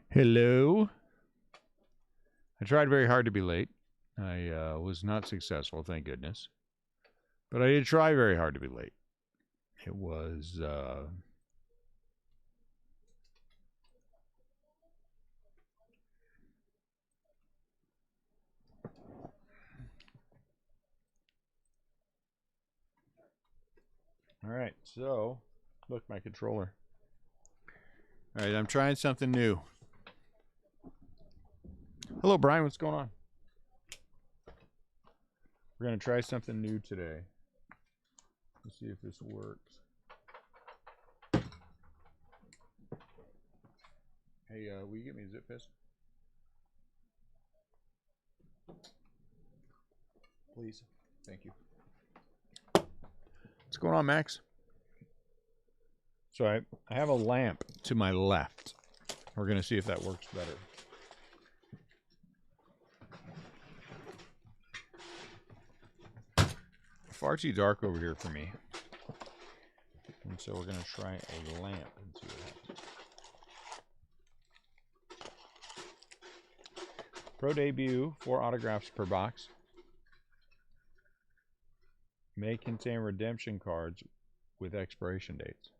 Hello. I tried very hard to be late. I was not successful, thank goodness. But I did try very hard to be late. It was... All right, so... Look, my controller. All right, I'm trying something new. Hello, Brian. What's going on? We're going to try something new today. Let's see if this works. Hey, will you get me a zip fist? Please. Thank you. What's going on, Max? So I have a lamp to my left. We're going to see if that works better. Far too dark over here for me. And so we're going to try a lamp and see what happens. Pro debut, 4 autographs per box. May contain redemption cards with expiration dates.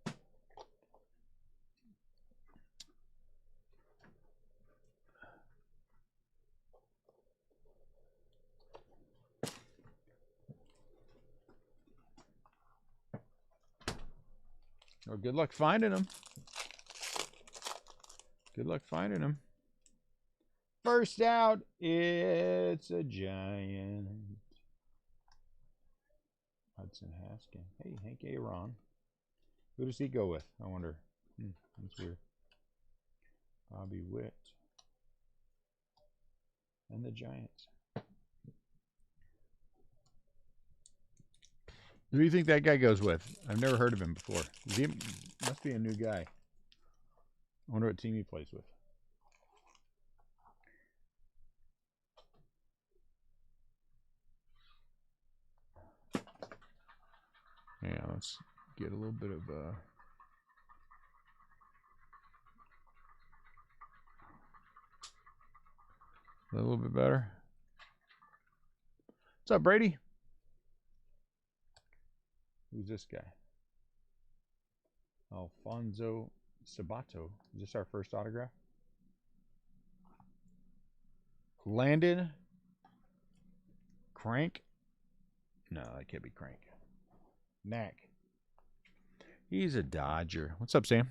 Well, good luck finding them. Good luck finding them. First out, it's a giant. Hudson Haskin. Hey, Hank Aaron. Who does he go with? I wonder. That's weird. Bobby Witt. And the Giants. Who do you think that guy goes with? I've never heard of him before. He must be a new guy. I wonder what team he plays with. Yeah, let's get a little bit of a little bit better. What's up, Brady? Who's this guy? Alfonzo Sabato. Is this our first autograph? Landon Crank? No, that can't be Crank. Knack. He's a Dodger. What's up, Sam?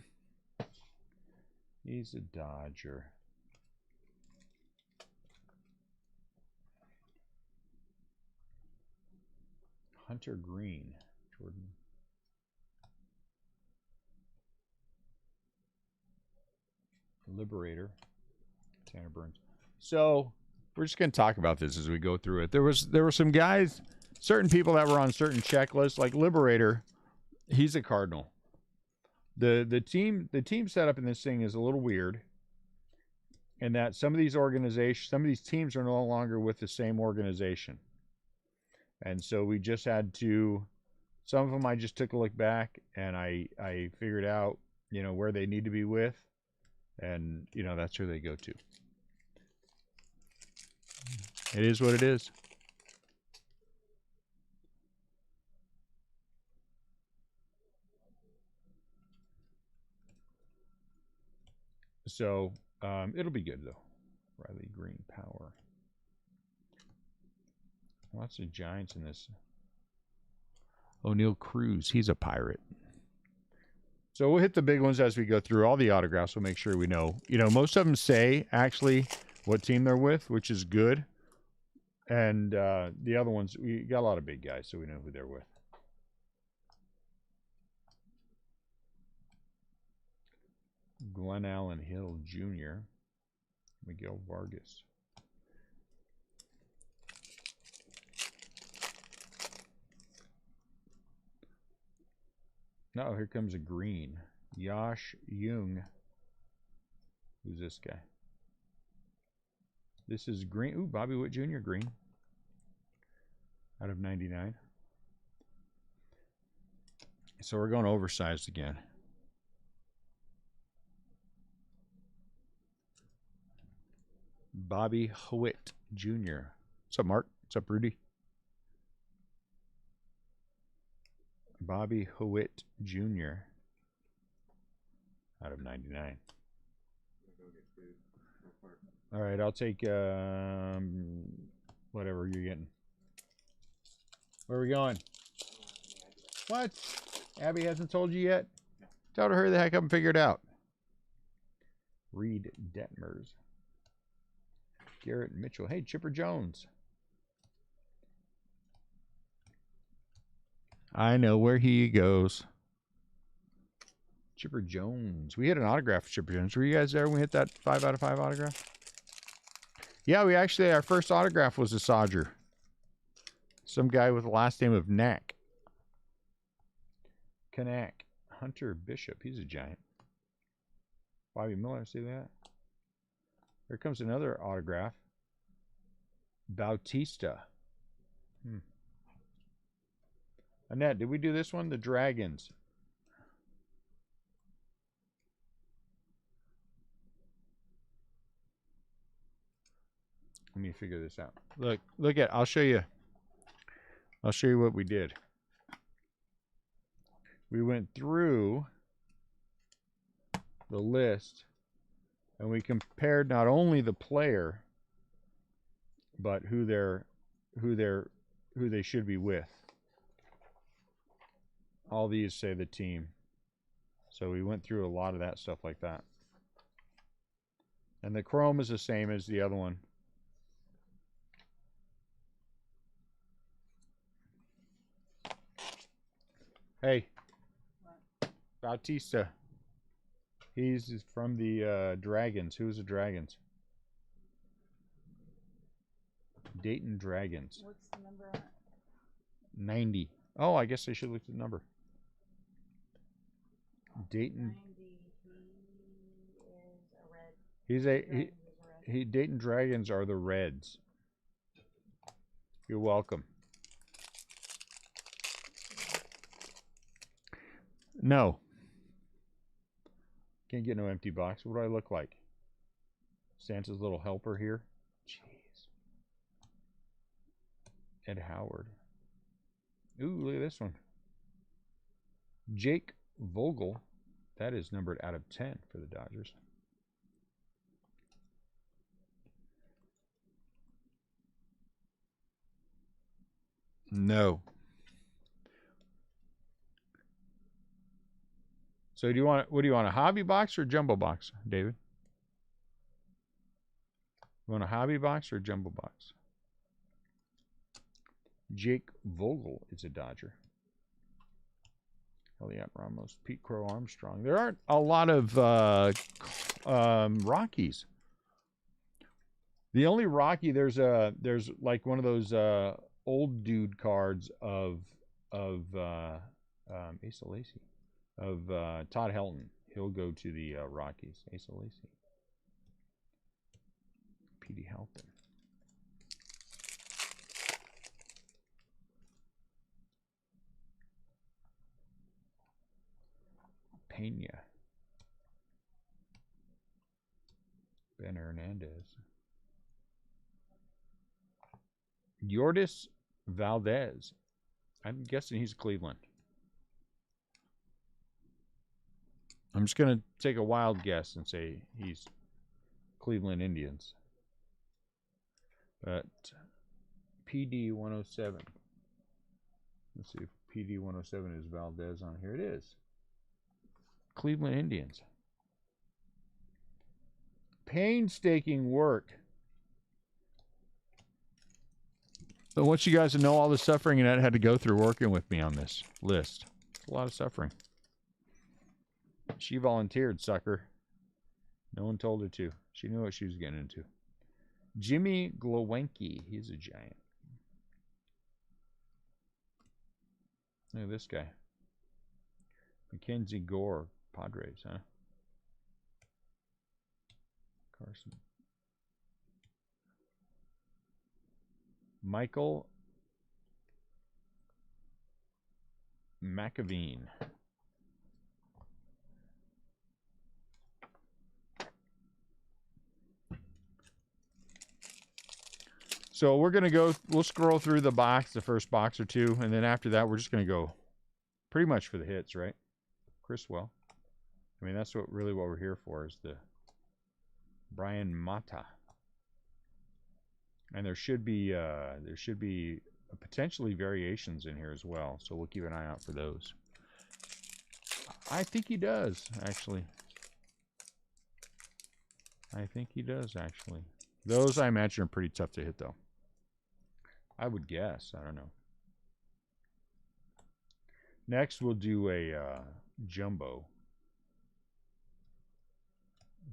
He's a Dodger. Hunter Green. Jordan. Liberator. Tanner Burns. So we're just going to talk about this as we go through it. There were some guys, certain people that were on certain checklists, like Liberator. He's a Cardinal. The team setup in this thing is a little weird, in that some of these teams are no longer with the same organization, and so we just had to. Some of them I just took a look back and I figured out, where they need to be with, and that's who they go to. It is what it is. So it'll be good though. Riley Green Power. Lots of Giants in this. O'Neal Cruz, he's a Pirate. So we'll hit the big ones as we go through all the autographs. We'll make sure we know. Most of them say actually what team they're with, which is good. And the other ones, we got a lot of big guys, so we know who they're with. Glenn Allen Hill Jr. Miguel Vargas. No, here comes a green. Yash Jung. Who's this guy? This is green. Ooh, Bobby Witt Jr. green. out of 99. So we're going oversized again. Bobby Howlett Jr. What's up, Mark? What's up, Rudy? Bobby Howlett Jr. out of 99. All right, I'll take whatever you're getting. Where are we going? What? Abby hasn't told you yet? Tell her to hurry the heck up and figure it out. Reed Detmers. Garrett Mitchell. Hey, Chipper Jones. I know where he goes. Chipper Jones. We had an autograph for Chipper Jones. Were you guys there when we hit that 5 out of 5 autograph? Yeah, we actually, our first autograph was a Sodger. Some guy with the last name of Knack. Knack. Hunter Bishop. He's a giant. Bobby Miller. See that? Here comes another autograph. Bautista. Annette, did we do this one? The Dragons. Let me figure this out. Look at, I'll show you what we did. We went through the list and we compared not only the player but who they should be with. All these say the team. So we went through a lot of that stuff like that. And the chrome is the same as the other one. Hey, Bautista. He's from the Dragons. Who's the Dragons? Dayton Dragons. What's the number on it? 90. Oh, I guess I should look at the number. Dayton. 90. He is a red. He Dayton Dragons are the Reds. You're welcome. No. Can't get no empty box. What do I look like? Santa's little helper here. Jeez. Ed Howard. Ooh, look at this one. Jake Vogel. That is numbered out of 10 for the Dodgers. No. So what do you want, a hobby box or a jumbo box, David? You want a hobby box or a jumbo box? Jake Vogel is a Dodger. Eliot Ramos, Pete Crow Armstrong. There aren't a lot of Rockies. The only Rocky, there's like one of those old dude cards of Asa Lacy. Of Todd Helton. He'll go to the Rockies. Asa Lacy. Petey Helton. Pena. Ben Hernandez. Yordis Valdez. I'm guessing he's Cleveland. I'm just going to take a wild guess and say he's Cleveland Indians. But PD 107. Let's see if PD 107 is Valdez on here. It is. Cleveland Indians. Painstaking work. But I want you guys to know all the suffering Annette had to go through working with me on this list. It's a lot of suffering. She volunteered, sucker. No one told her to. She knew what she was getting into. Jimmy Glowinski. He's a giant. Look at this guy. Mackenzie Gore. Padres, huh? Carson. Michael McAveen. So we're going to go, we'll scroll through the box, the first box or two, and then after that, we're just going to go pretty much for the hits, right? Chriswell. I mean, that's what really what we're here for is the Brian Mata. And there should be potentially variations in here as well, so we'll keep an eye out for those. I think he does, actually. I think he does, actually. Those, I imagine, are pretty tough to hit, though. I would guess. I don't know. Next, we'll do a jumbo.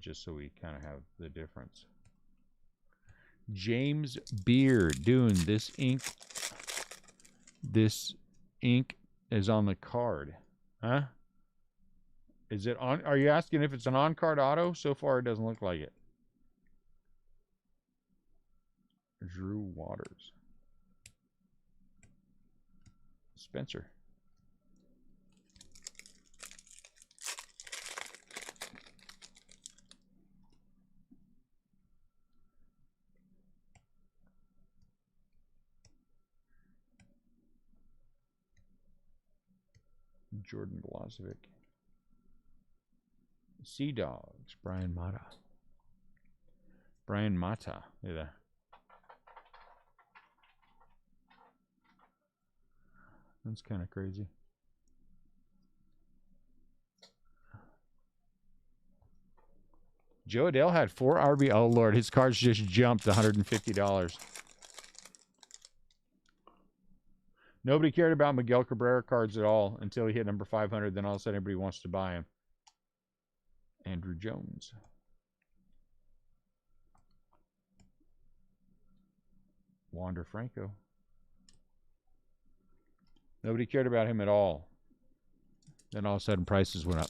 Just so we kind of have the difference. James Beard. Dune. This ink is on the card. Huh? Is it on? Are you asking if it's an on-card auto? So far, it doesn't look like it. Drew Waters. Spencer. Jordan Blazovic. Sea Dogs. Brian Mata. Brian Mata. Look at that. That's kind of crazy. Joe Adele had 4 RB. Oh, Lord. His cards just jumped $150. Nobody cared about Miguel Cabrera cards at all until he hit number 500. Then all of a sudden, everybody wants to buy him. Andrew Jones. Wander Franco. Nobody cared about him at all. Then all of a sudden, prices went up.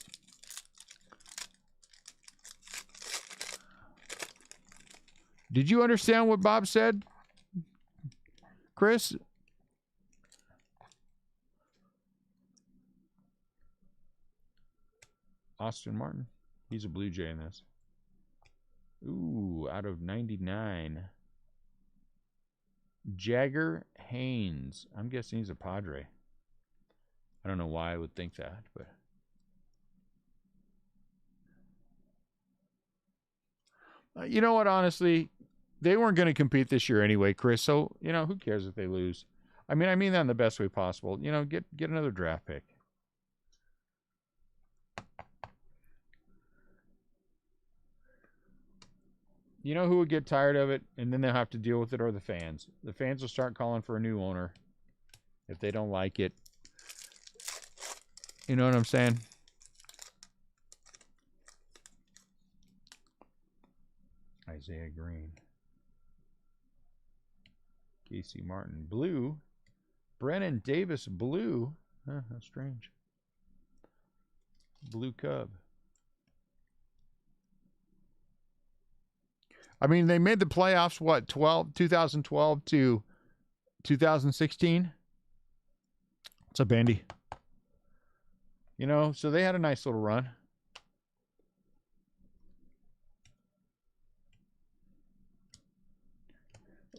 Did you understand what Bob said, Chris? Austin Martin. He's a Blue Jay in this. Ooh, out of 99. Jagger Haynes. I'm guessing he's a Padre. I don't know why I would think that, but you know what, honestly, they weren't going to compete this year anyway, Chris, so, you know, who cares if they lose? I mean that in the best way possible. You know, get another draft pick. You know who would get tired of it, and then they'll have to deal with it, are the fans. The fans will start calling for a new owner if they don't like it. You know what I'm saying? Isaiah Green. Casey Martin. Blue. Brennan Davis. Blue. Huh, that's strange. Blue Cub. I mean, they made the playoffs, what, 2012 to 2016? What's up, Andy? You know, so they had a nice little run.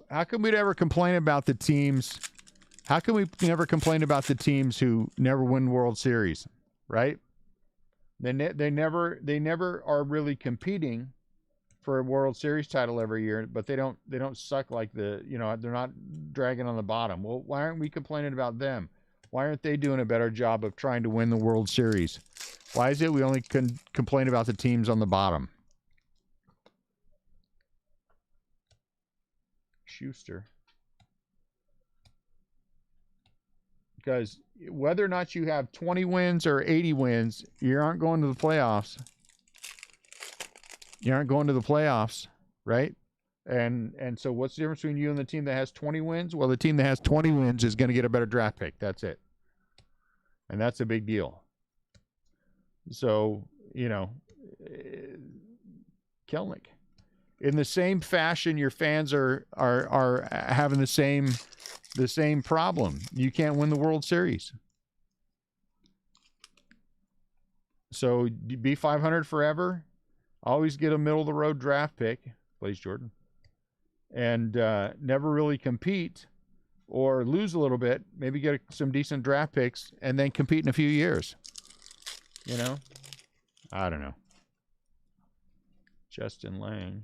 How come we'd ever complain about the teams? How can we never complain about the teams who never win World Series, right? They never are really competing for a World Series title every year, but they don't suck like the, you know, they're not dragging on the bottom. Well, why aren't we complaining about them? Why aren't they doing a better job of trying to win the World Series? Why is it we only complain about the teams on the bottom? Schuster. Because whether or not you have 20 wins or 80 wins, you aren't going to the playoffs. You aren't going to the playoffs, right? And so what's the difference between you and the team that has 20 wins? Well, the team that has 20 wins is going to get a better draft pick. That's it. And that's a big deal. So, you know, Kelnick. In the same fashion, your fans are having the same problem. You can't win the World Series. So be 500 forever. Always get a middle of the road draft pick. Plays Jordan. And never really compete or lose a little bit. Maybe get some decent draft picks and then compete in a few years. You know? I don't know. Justin Lang.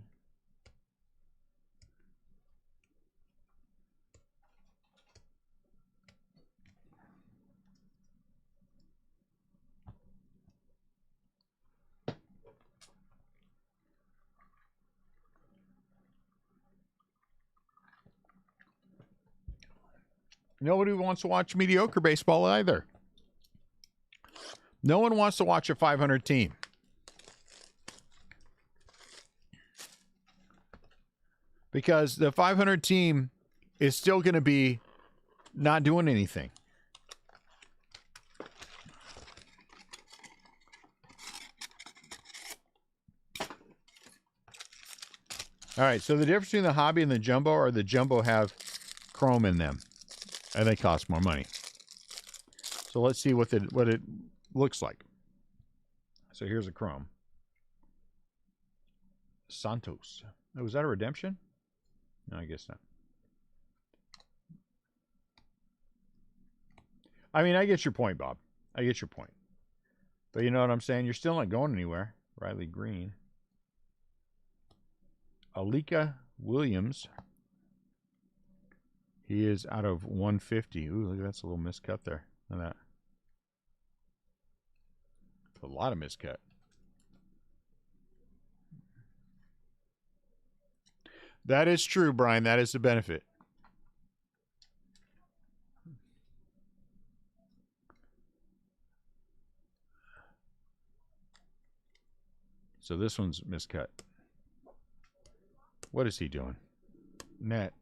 Nobody wants to watch mediocre baseball either. No one wants to watch a 500 team. Because the 500 team is still going to be not doing anything. All right, so the difference between the hobby and the jumbo are the jumbo have chrome in them. And they cost more money. So let's see what it looks like. So here's a chrome. Santos. Oh, was that a redemption? No, I guess not. I mean, I get your point, Bob. I get your point. But you know what I'm saying? You're still not going anywhere. Riley Green. Alika Williams. He is out of 150. Ooh, look at that's a little miscut there. Look at that. A lot of miscut. That is true, Brian. That is the benefit. So this one's miscut. What is he doing? Net.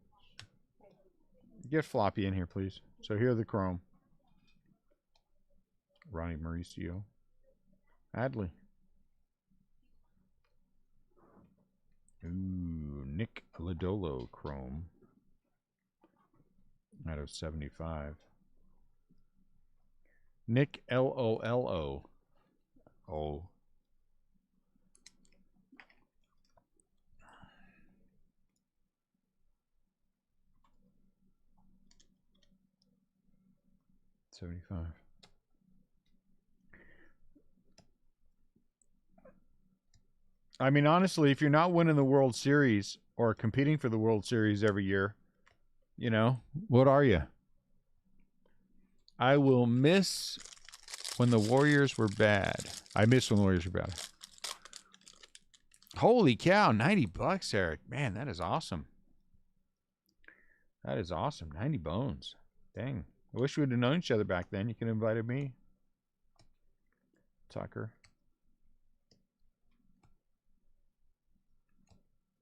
Get Floppy in here, please. So here are the chrome. Ronnie Mauricio. Adley. Ooh, Nick Lodolo chrome. Out of 75. Nick Lolo. Oh. $75. I mean, honestly, if you're not winning the World Series or competing for the World Series every year, you know, what are you? I will miss when the Warriors were bad. I miss when the Warriors were bad. Holy cow, $90, Eric. Man, that is awesome. That is awesome. 90 bones. Dang. I wish we would have known each other back then. You could have invited me. Tucker.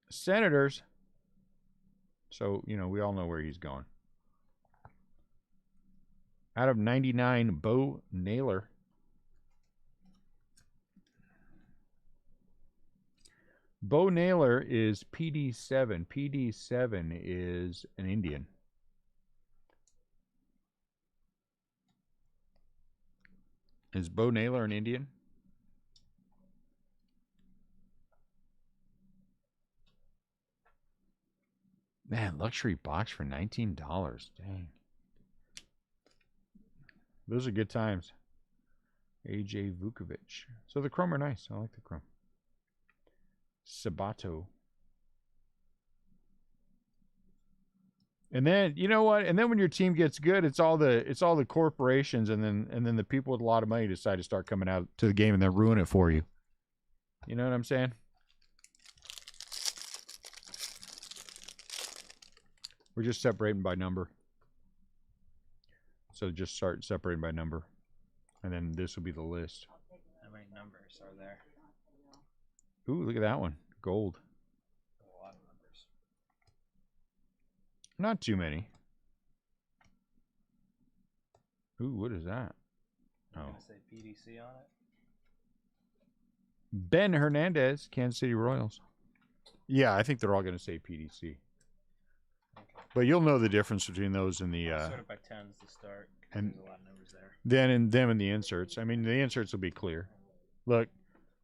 Senators. So, you know, we all know where he's going. Out of 99, Bo Naylor. Bo Naylor is PD7. PD7 is an Indian. Is Bo Naylor an Indian? Man, luxury box for $19. Dang. Those are good times. AJ Vukovic. So the chrome are nice. I like the chrome. Sabato. And then you know what? And then when your team gets good, it's all the corporations and then the people with a lot of money decide to start coming out to the game and then ruin it for you. You know what I'm saying? We're just separating by number. So just start separating by number. And then this will be the list. How many numbers are there? Ooh, look at that one. Gold. A lot of numbers. Not too many. Ooh, what is that? I'm Oh. going to say PDC on it. Ben Hernandez, Kansas City Royals. Yeah, I think they're all going to say PDC. Okay. But you'll know the difference between those and the Sort of by tens to start. and There's a lot of numbers there. then and them and the inserts. I mean, the inserts will be clear. Look,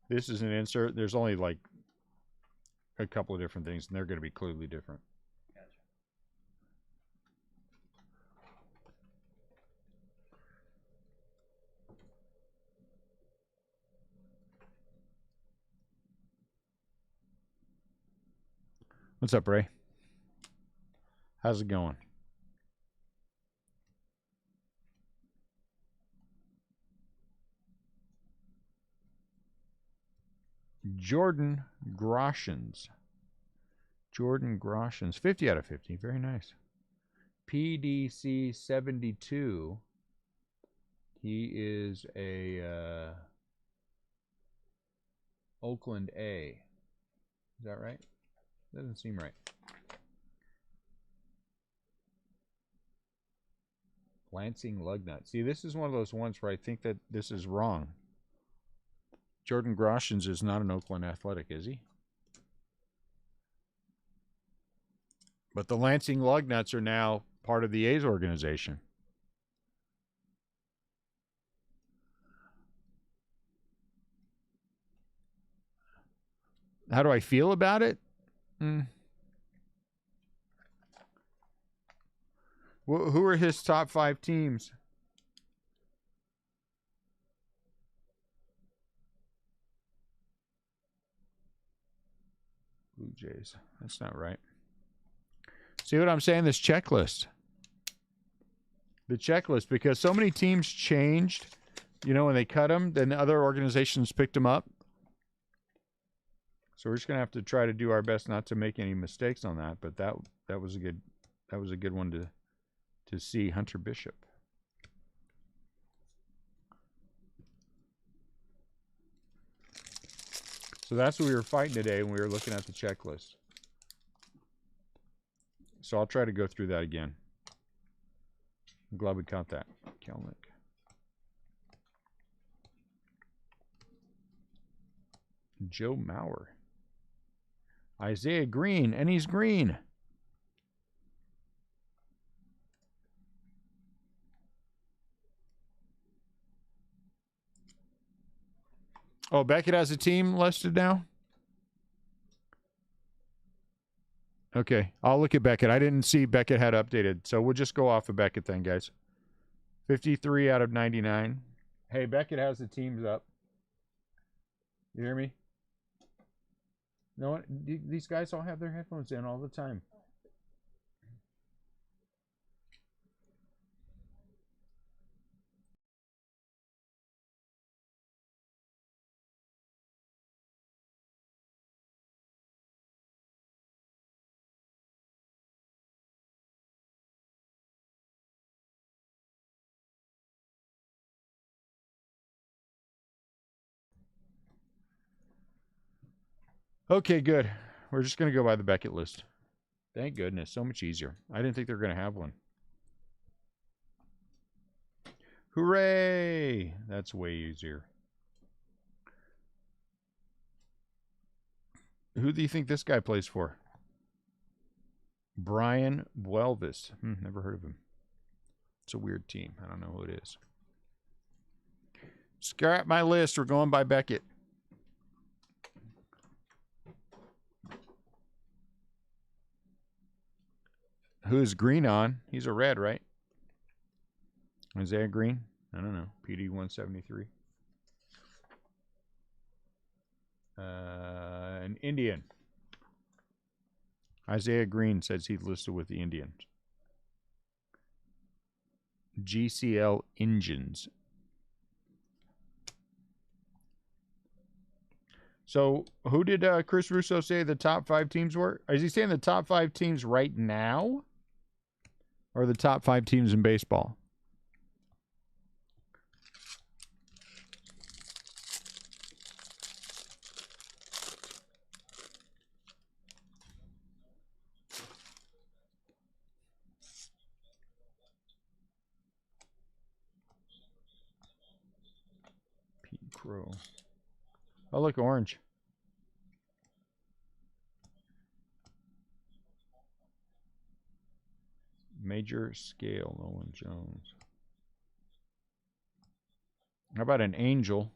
this is an insert. There's only like a couple of different things, and they're going to be clearly different. Gotcha. What's up, Ray? How's it going? Jordan Groshans. Jordan Groshans. 50 out of 50. Very nice. PDC 72. He is a Oakland A. Is that right? Doesn't seem right. Lansing Lugnut. See, this is one of those ones where I think that this is wrong. Jordan Groshans is not an Oakland Athletic, is he? But the Lansing Lugnuts are now part of the A's organization. How do I feel about it? Who are his top 5 teams? Blue Jays. That's not right. See what I'm saying? This checklist. The checklist, because so many teams changed, you know, when they cut them, then other organizations picked them up. So we're just gonna have to try to do our best not to make any mistakes on that. But that was a good one to see. Hunter Bishop. So that's what we were fighting today when we were looking at the checklist. So I'll try to go through that again. I'm glad we caught that. Kelnick. Joe Mauer. Isaiah Green, and he's green. Oh, Beckett has a team listed now? Okay, I'll look at Beckett. I didn't see Beckett had updated, so we'll just go off of Beckett then, guys. 53 out of 99. Hey, Beckett has the teams up. You hear me? No, these guys all have their headphones in all the time. Okay, good. We're just going to go by the Beckett list. Thank goodness. So much easier. I didn't think they were going to have one. Hooray! That's way easier. Who do you think this guy plays for? Brian Buelvis. Never heard of him. It's a weird team. I don't know who it is. Scrap my list. We're going by Beckett. Who's Green on? He's a red, right? Isaiah Green? I don't know. PD 173. An Indian. Isaiah Green says he's listed with the Indians. GCL Engines. So, who did Chris Russo say the top 5 teams were? Is he saying the top 5 teams right now? Or the top 5 teams in baseball? Pete Crow. Oh, look, orange. Major scale, Nolan Jones. How about an Angel?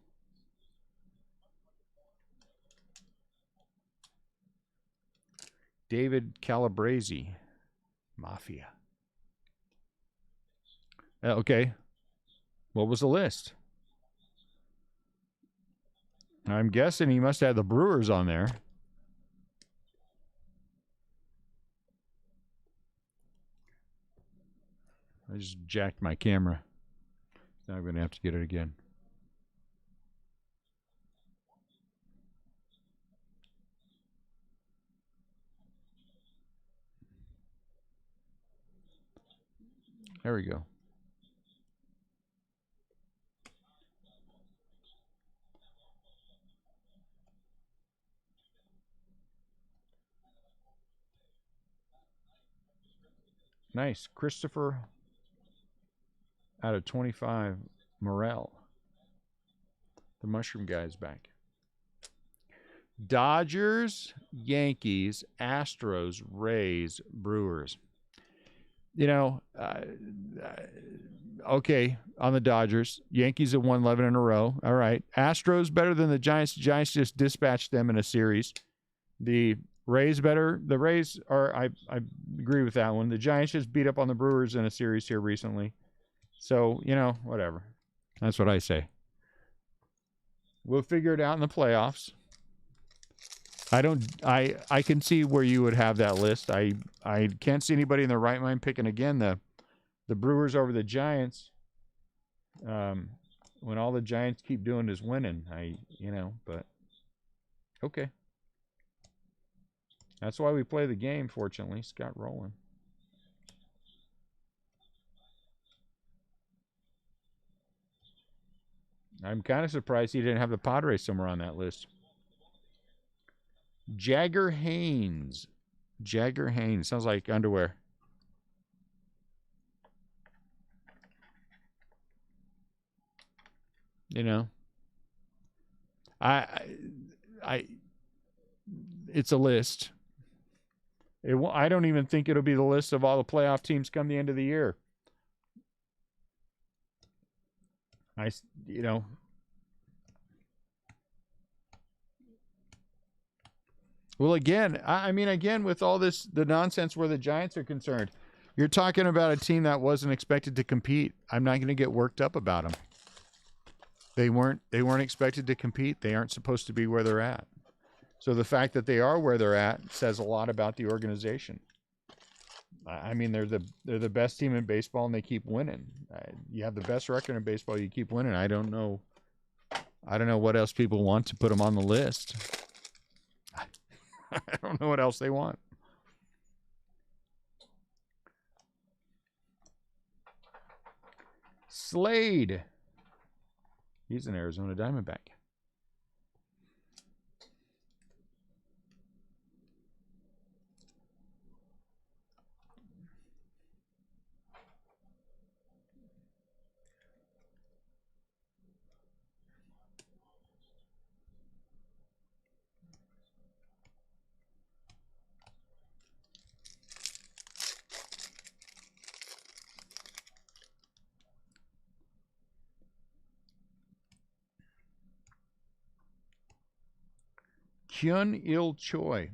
David Calabrese, Mafia. Okay. What was the list? I'm guessing he must have the Brewers on there. I just jacked my camera. Now I'm going to have to get it again. There we go. Nice. Christopher out of 25. Morel. The mushroom guy is back. Dodgers, Yankees, Astros, Rays, Brewers. You know, okay, on the Dodgers. Yankees have won 11 in a row. All right. Astros better than the Giants. The Giants just dispatched them in a series. The Rays better. The Rays are, I agree with that one. The Giants just beat up on the Brewers in a series here recently. So, you know, whatever. That's what I say. We'll figure it out in the playoffs. I can see where you would have that list. I can't see anybody in their right mind picking again the Brewers over the Giants. When all the Giants keep doing is winning. But okay. That's why we play the game, fortunately. Scott Rowland. I'm kind of surprised he didn't have the Padres somewhere on that list. Jagger Haynes. Jagger Haynes. Sounds like underwear. You know. It's a list. I don't even think it'll be the list of all the playoff teams come the end of the year. Well, again, again, with all this, the nonsense where the Giants are concerned, you're talking about a team that wasn't expected to compete. I'm not going to get worked up about them. They weren't expected to compete. They aren't supposed to be where they're at. So the fact that they are where they're at says a lot about the organization. They're the best team in baseball, and they keep winning. You have the best record in baseball, you keep winning. I don't know what else people want to put them on the list. I don't know what else they want. Slade. He's an Arizona Diamondback. Kyun-Il Choi.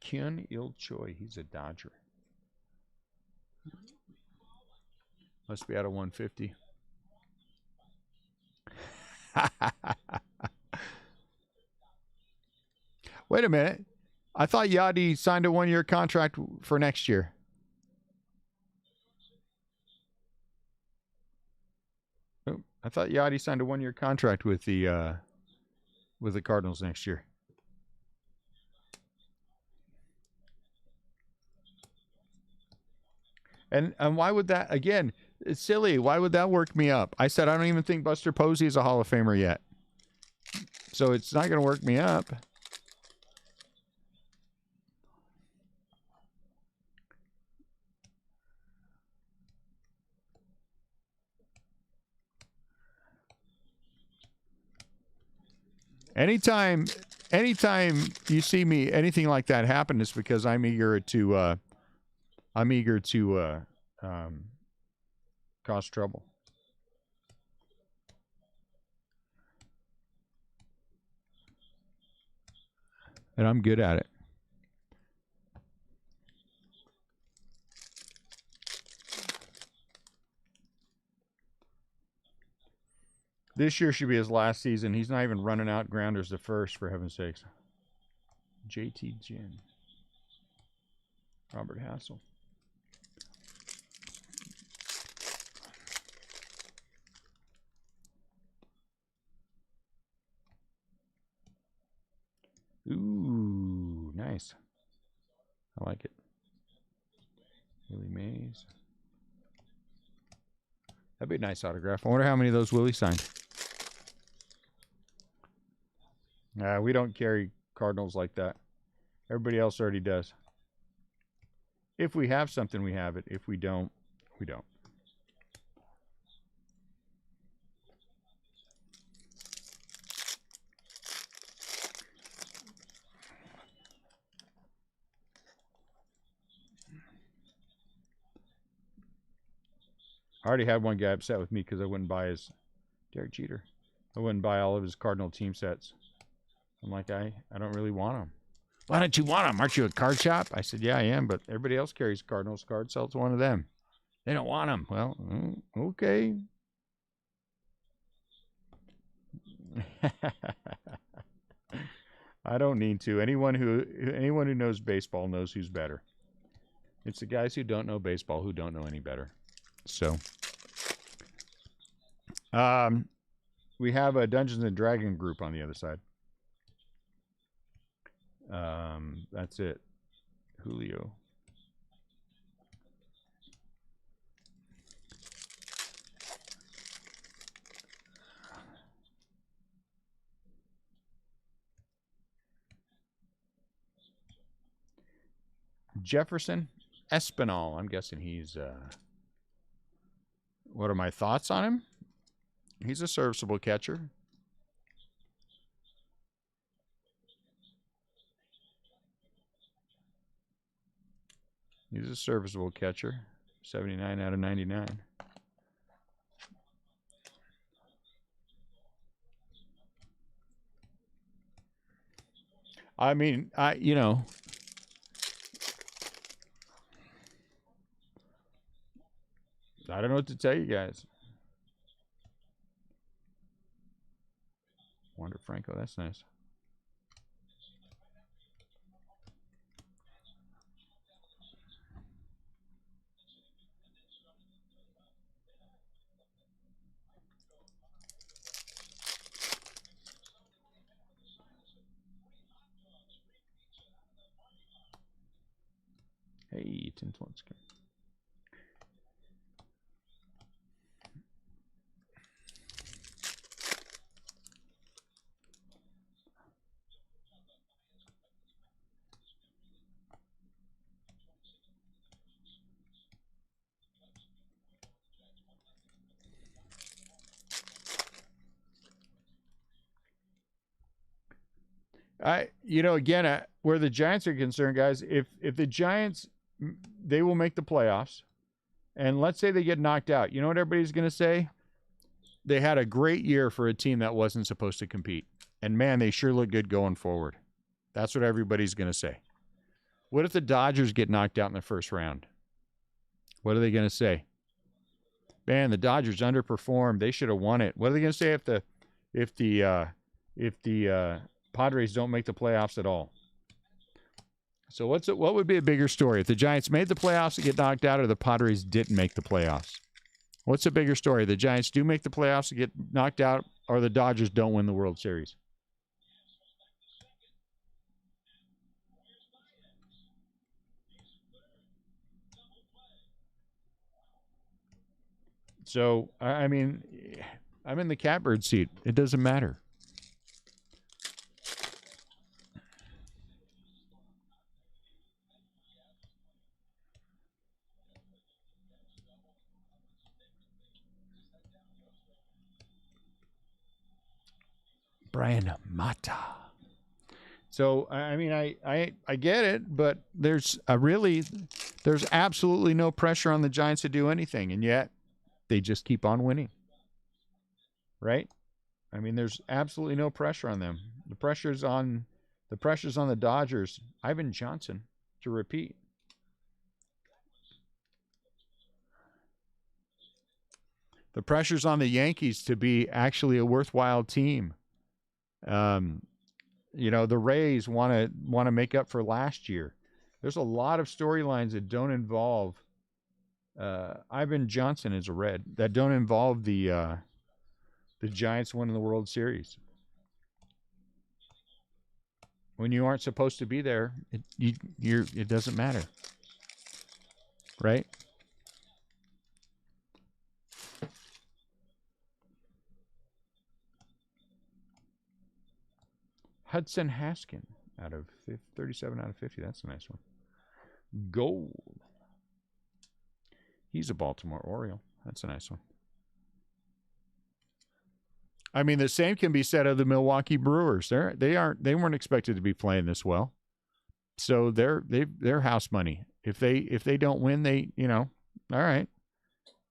Kyun-Il Choi. He's a Dodger. Must be out of 150. Wait a minute. I thought Yadi signed a 1-year contract for next year. Oh, I thought Yadi signed a 1-year contract with the Cardinals next year. And why would that, again, it's silly. Why would that work me up? I said I don't even think Buster Posey is a Hall of Famer yet. So it's not going to work me up. Anytime you see me anything like that happen, is because I'm eager to cause trouble. And I'm good at it. This year should be his last season. He's not even running out grounders to first, for heaven's sakes. JT Ginn. Robert Hassel. Ooh, nice. I like it. Willie Mays. That'd be a nice autograph. I wonder how many of those Willie signed. We don't carry Cardinals like that. Everybody else already does. If we have something, we have it. If we don't, we don't. I already had one guy upset with me because I wouldn't buy his Derek Jeter. I wouldn't buy all of his Cardinal team sets. I'm like, I don't really want them. Why don't you want them? Aren't you a card shop? I said, yeah, I am, but everybody else carries Cardinals cards. Sell to one of them. They don't want them. Well, okay. I don't need to. Anyone who knows baseball knows who's better. It's the guys who don't know baseball who don't know any better. So, we have a Dungeons and Dragons group on the other side. That's it. Julio. Jefferson Espinal. I'm guessing he's, what are my thoughts on him? He's a serviceable catcher. He's a serviceable catcher. 79 out of 99. I mean, you know, I don't know what to tell you guys. Wander Franco, that's nice. Hey, Tinslowski. Again, where the Giants are concerned, guys, if the Giants, they will make the playoffs, and let's say they get knocked out, you know what everybody's going to say? They had a great year for a team that wasn't supposed to compete, and man, they sure look good going forward. That's what everybody's going to say. What if the Dodgers get knocked out in the first round? What are they going to say? Man, the Dodgers underperformed. They should have won it. What are they going to say if the Padres don't make the playoffs at all? So what would be a bigger story? If the Giants made the playoffs and get knocked out, or the Padres didn't make the playoffs? What's a bigger story? The Giants do make the playoffs and get knocked out, or the Dodgers don't win the World Series? So, I mean, I'm in the catbird seat. It doesn't matter. Brian Mata. So, I mean, I get it, but there's absolutely no pressure on the Giants to do anything, and yet they just keep on winning. Right? I mean, there's absolutely no pressure on them. The pressure's on the Dodgers. Ivan Johnson to repeat. The pressure's on the Yankees to be actually a worthwhile team. You know, the Rays want to make up for last year. There's a lot of storylines that don't involve Ivan Johnson is a Red, that don't involve the Giants winning the World Series. When you aren't supposed to be there, it doesn't matter, right? Hudson Haskin out of 37 out of 50. That's a nice one. Gold. He's a Baltimore Oriole. That's a nice one. I mean, the same can be said of the Milwaukee Brewers. They weren't expected to be playing this well, so they're house money. If they don't win, all right,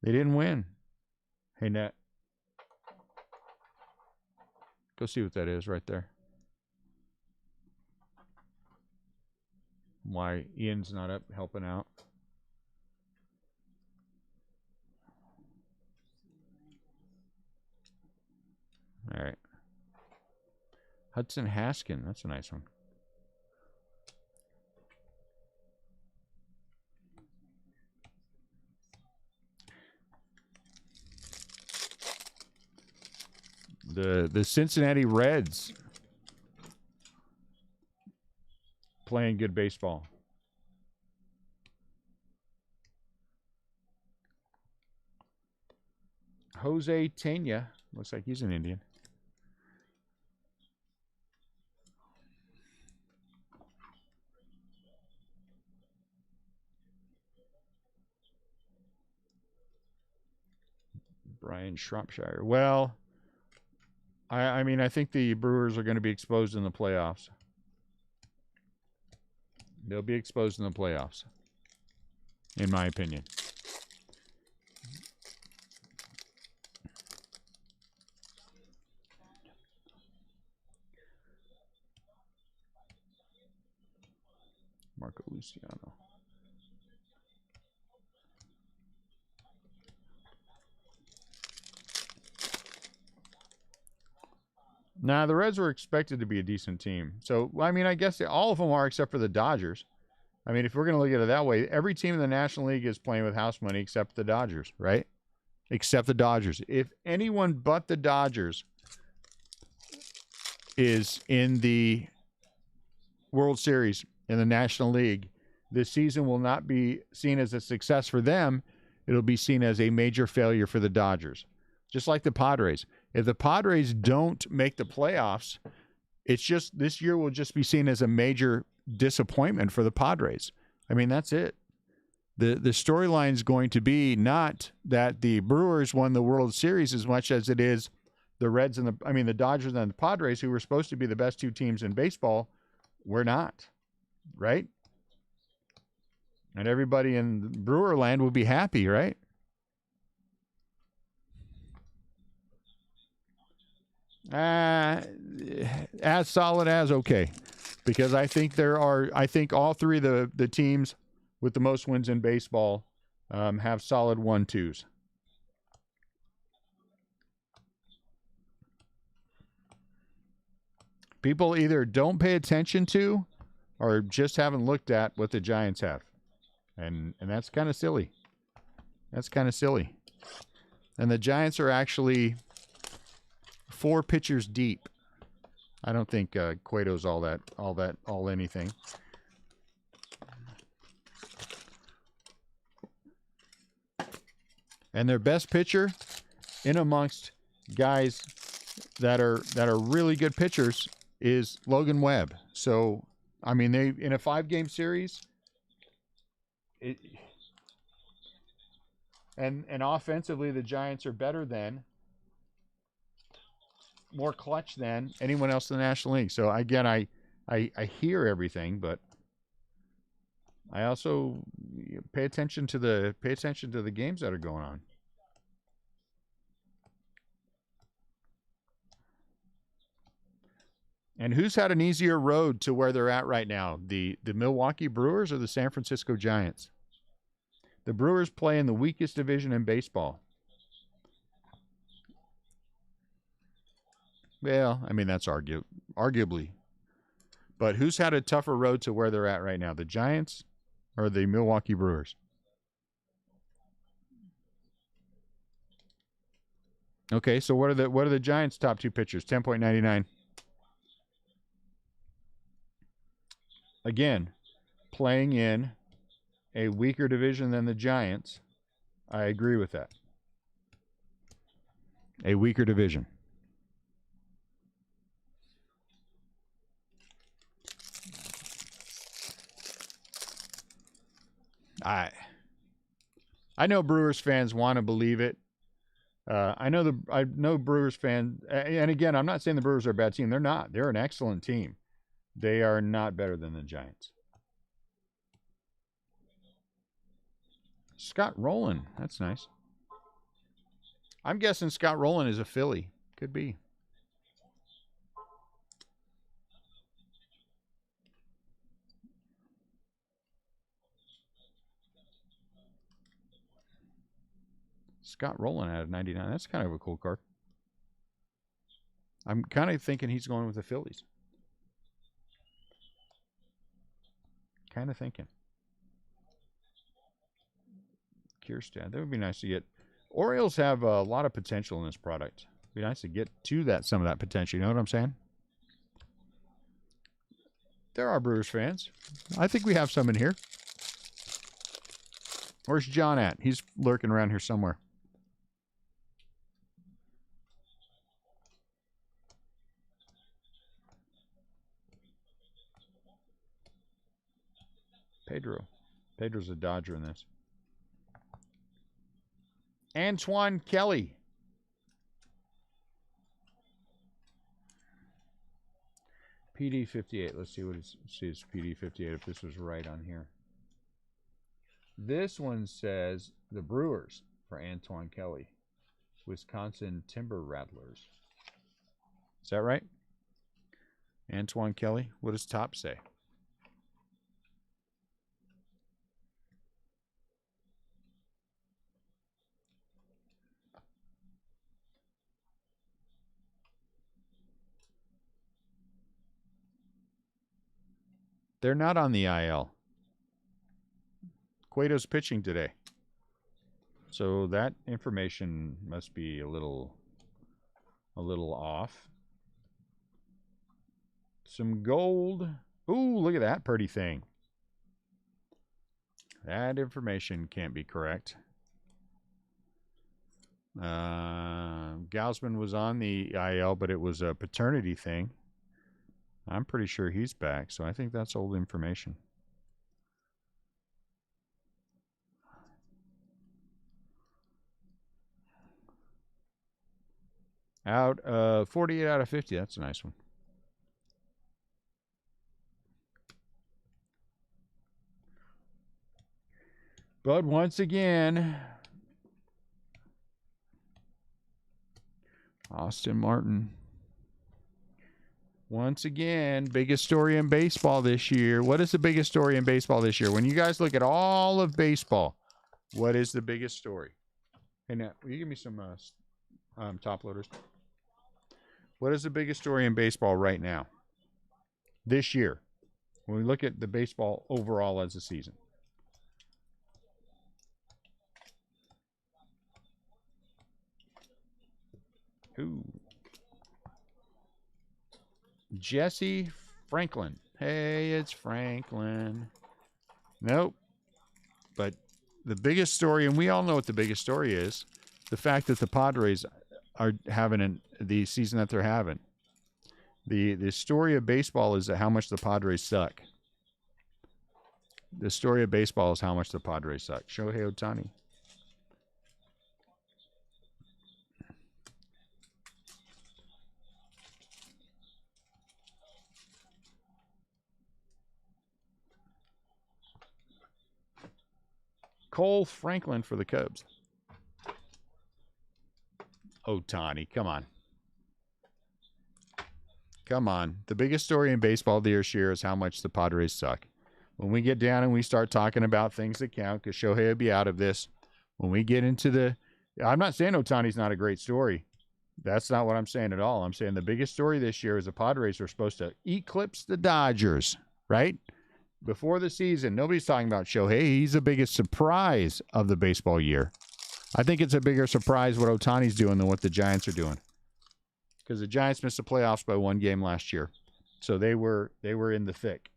they didn't win. Hey, Nat, go see what that is right there. Why Ian's not up helping out? All right. Hudson Haskin. That's a nice one. The Cincinnati Reds playing good baseball. Jose Tena. Looks like he's an Indian. Brian Shropshire. Well, I mean, I think the Brewers are going to be exposed in the playoffs. They'll be exposed in the playoffs, in my opinion. Marco Luciano. Nah, the Reds were expected to be a decent team. So, I mean, I guess all of them are except for the Dodgers. I mean, if we're going to look at it that way, every team in the National League is playing with house money except the Dodgers, right? Except the Dodgers. If anyone but the Dodgers is in the World Series in the National League, this season will not be seen as a success for them. It'll be seen as a major failure for the Dodgers. Just like the Padres. If the Padres don't make the playoffs, it's just this year will just be seen as a major disappointment for the Padres. I mean, that's it. The storyline is going to be not that the Brewers won the World Series as much as it is the Reds and the Dodgers and the Padres, who were supposed to be the best two teams in baseball, were not, right? And everybody in Brewer land will be happy, right? As solid as okay, because I think all three of the teams with the most wins in baseball have solid 1-2s. People either don't pay attention to or just haven't looked at what the Giants have, and that's kind of silly. That's kind of silly. And the Giants are actually 4 pitchers deep. I don't think Cueto's all anything. And their best pitcher, in amongst guys that are really good pitchers, is Logan Webb. So, I mean, they in a 5-game series, and offensively, the Giants are better than, more clutch than anyone else in the National League. So again, I hear everything, but I also pay attention to the games that are going on. And who's had an easier road to where they're at right now? The Milwaukee Brewers or the San Francisco Giants? The Brewers play in the weakest division in baseball. Well, I mean, that's arguably. But who's had a tougher road to where they're at right now? The Giants or the Milwaukee Brewers? Okay, so what are the Giants' top two pitchers? 10.99. Again, playing in a weaker division than the Giants. I agree with that. A weaker division. I know Brewers fans want to believe it. I know Brewers fans, and again, I'm not saying the Brewers are a bad team. They're not. They're an excellent team. They are not better than the Giants. Scott Rowland, that's nice. I'm guessing Scott Rowland is a Philly. Could be. Scott Rowland out of 99. That's kind of a cool card. I'm kind of thinking he's going with the Phillies. Kind of thinking. Kierstad. That would be nice to get. Orioles have a lot of potential in this product. It'd be nice to get to some of that potential. You know what I'm saying? There are Brewers fans. I think we have some in here. Where's John at? He's lurking around here somewhere. Pedro's a Dodger in this. Antoine Kelly. PD 58. Let's see what it's PD 58 if this was right on here. This one says the Brewers for Antoine Kelly. Wisconsin Timber Rattlers. Is that right? Antoine Kelly. What does top say? They're not on the IL. Cueto's pitching today. So that information must be a little off. Some gold. Ooh, look at that pretty thing. That information can't be correct. Gausman was on the IL, but it was a paternity thing. I'm pretty sure he's back, so I think that's old information. Out 48 out of 50. That's a nice one. But once again, Austin Martin. Once again, biggest story in baseball this year. What is the biggest story in baseball this year? When you guys look at all of baseball, what is the biggest story? Hey, Nat, will you give me some top loaders? What is the biggest story in baseball right now? This year, when we look at the baseball overall as a season. Ooh. Jesse Franklin. Hey, it's Franklin. Nope. But the biggest story, and we all know what the biggest story is, the fact that the Padres are having the season that they're having. The story of baseball is how much the Padres suck. The story of baseball is how much the Padres suck. Shohei Ohtani. Cole Franklin for the Cubs. Ohtani, come on. Come on. The biggest story in baseball this year is how much the Padres suck. When we get down and we start talking about things that count, because Shohei will be out of this, when we get into I'm not saying Ohtani's not a great story. That's not what I'm saying at all. I'm saying the biggest story this year is the Padres are supposed to eclipse the Dodgers, right? Before the season, nobody's talking about Shohei. He's the biggest surprise of the baseball year. I think it's a bigger surprise what Ohtani's doing than what the Giants are doing. Because the Giants missed the playoffs by 1 game last year. So they were in the thick.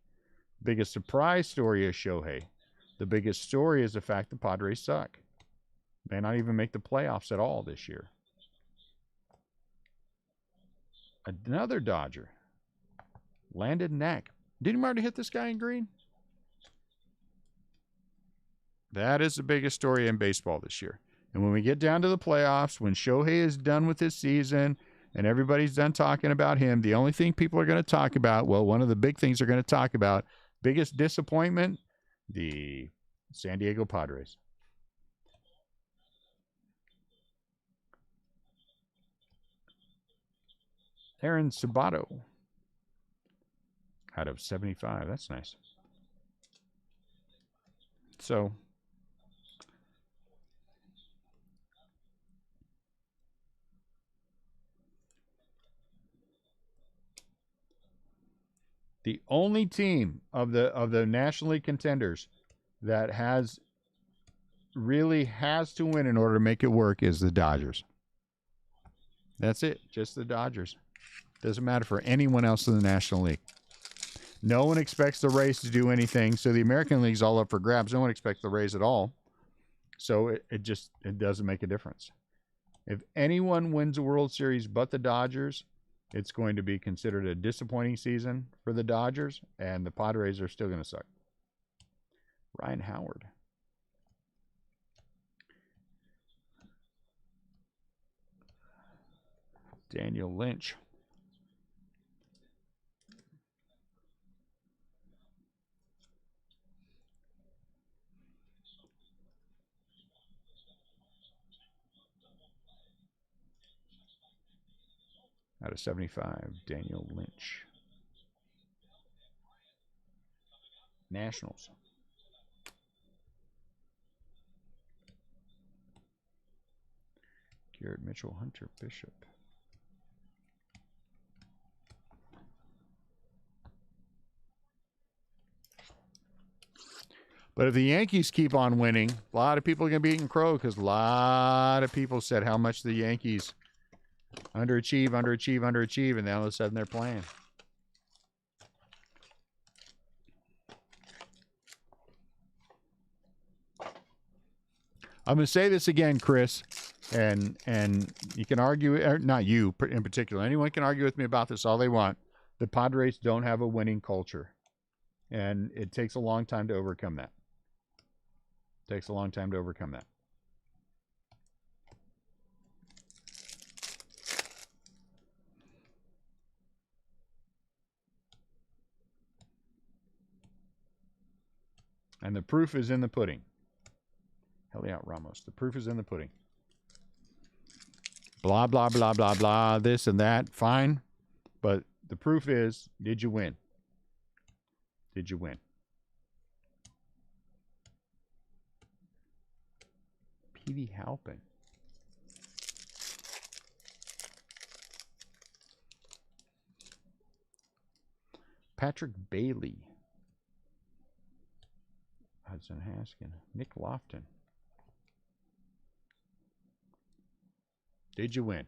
Biggest surprise story is Shohei. The biggest story is the fact the Padres suck. May not even make the playoffs at all this year. Another Dodger. Landed Knack. Didn't he already hit this guy in green? That is the biggest story in baseball this year. And when we get down to the playoffs, when Shohei is done with his season and everybody's done talking about him, the only thing people are going to talk about, well, one of the big things they're going to talk about, biggest disappointment, the San Diego Padres. Aaron Sabato out of 75. That's nice. So, the only team of the National League contenders that really has to win in order to make it work is the Dodgers. That's it. Just the Dodgers. Doesn't matter for anyone else in the National League. No one expects the Rays to do anything. So the American League's all up for grabs. No one expects the Rays at all. So it doesn't make a difference. If anyone wins a World Series but the Dodgers, it's going to be considered a disappointing season for the Dodgers, and the Padres are still going to suck. Ryan Howard. Daniel Lynch. Out of 75, Daniel Lynch. Nationals. Garrett Mitchell, Hunter Bishop. But if the Yankees keep on winning, a lot of people are going to be eating crow because a lot of people said how much the Yankees underachieve, and now all of a sudden they're playing. I'm going to say this again, Chris, and you can argue, or not you in particular, anyone can argue with me about this all they want. The Padres don't have a winning culture, and it takes a long time to overcome that. Takes a long time to overcome that. And the proof is in the pudding. Heliot Ramos. The proof is in the pudding. Blah, blah, blah, blah, blah, this and that. Fine. But the proof is, did you win? Did you win? Petey Halpin. Patrick Bailey. Hudson Haskin. Nick Lofton. Did you win?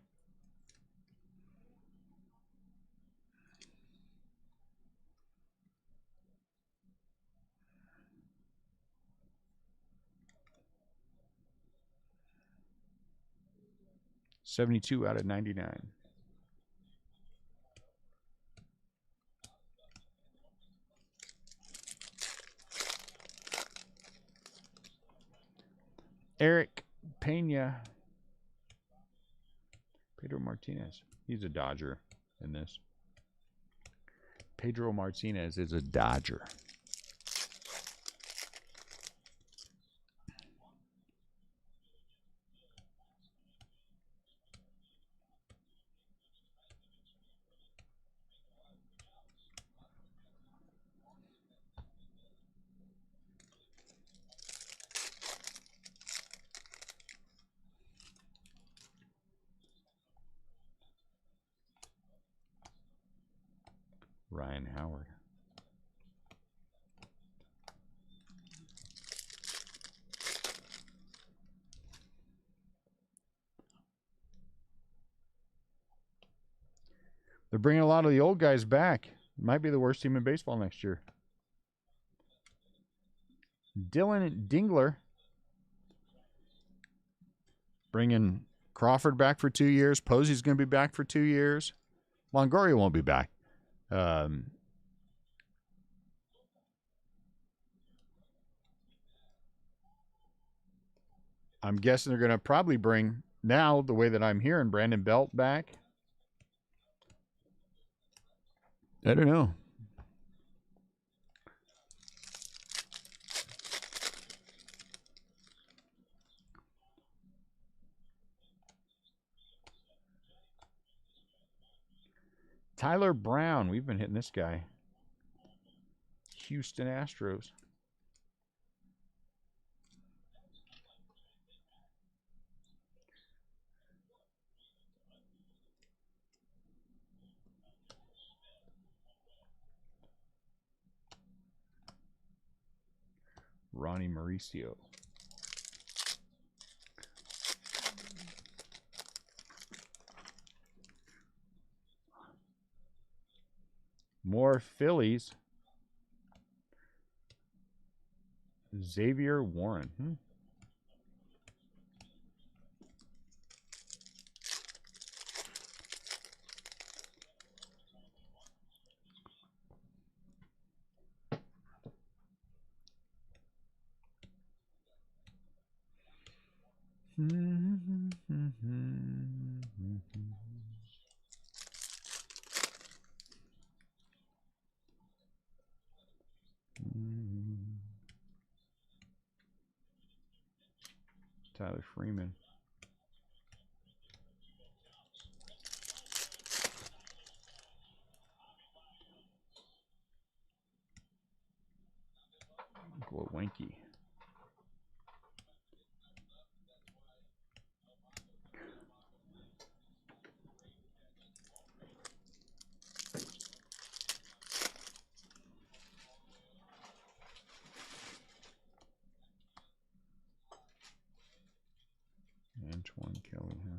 $72 out of 99. Eric Pena. Pedro Martinez. He's a Dodger in this. Pedro Martinez is a Dodger. Ryan Howard. They're bringing a lot of the old guys back. Might be the worst team in baseball next year. Dylan Dingler. Bringing Crawford back for 2 years. Posey's going to be back for 2 years. Longoria won't be back. I'm guessing they're going to probably bring, now, the way that I'm hearing, Brandon Belt back. I don't know. Tyler Brown. We've been hitting this guy. Houston Astros. Ronnie Mauricio. More Phillies. Xavier Warren. Tyler Freeman. Wanky. Antoine Kelly, huh?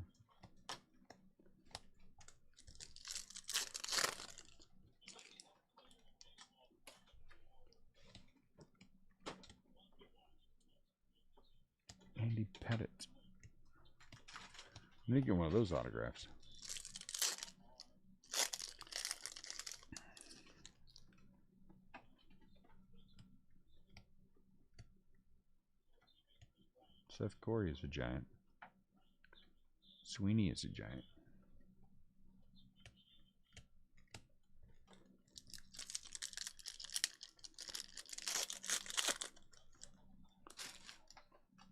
Andy Pettit. I need to get one of those autographs. Seth Corey is a Giant. Sweeney is a Giant.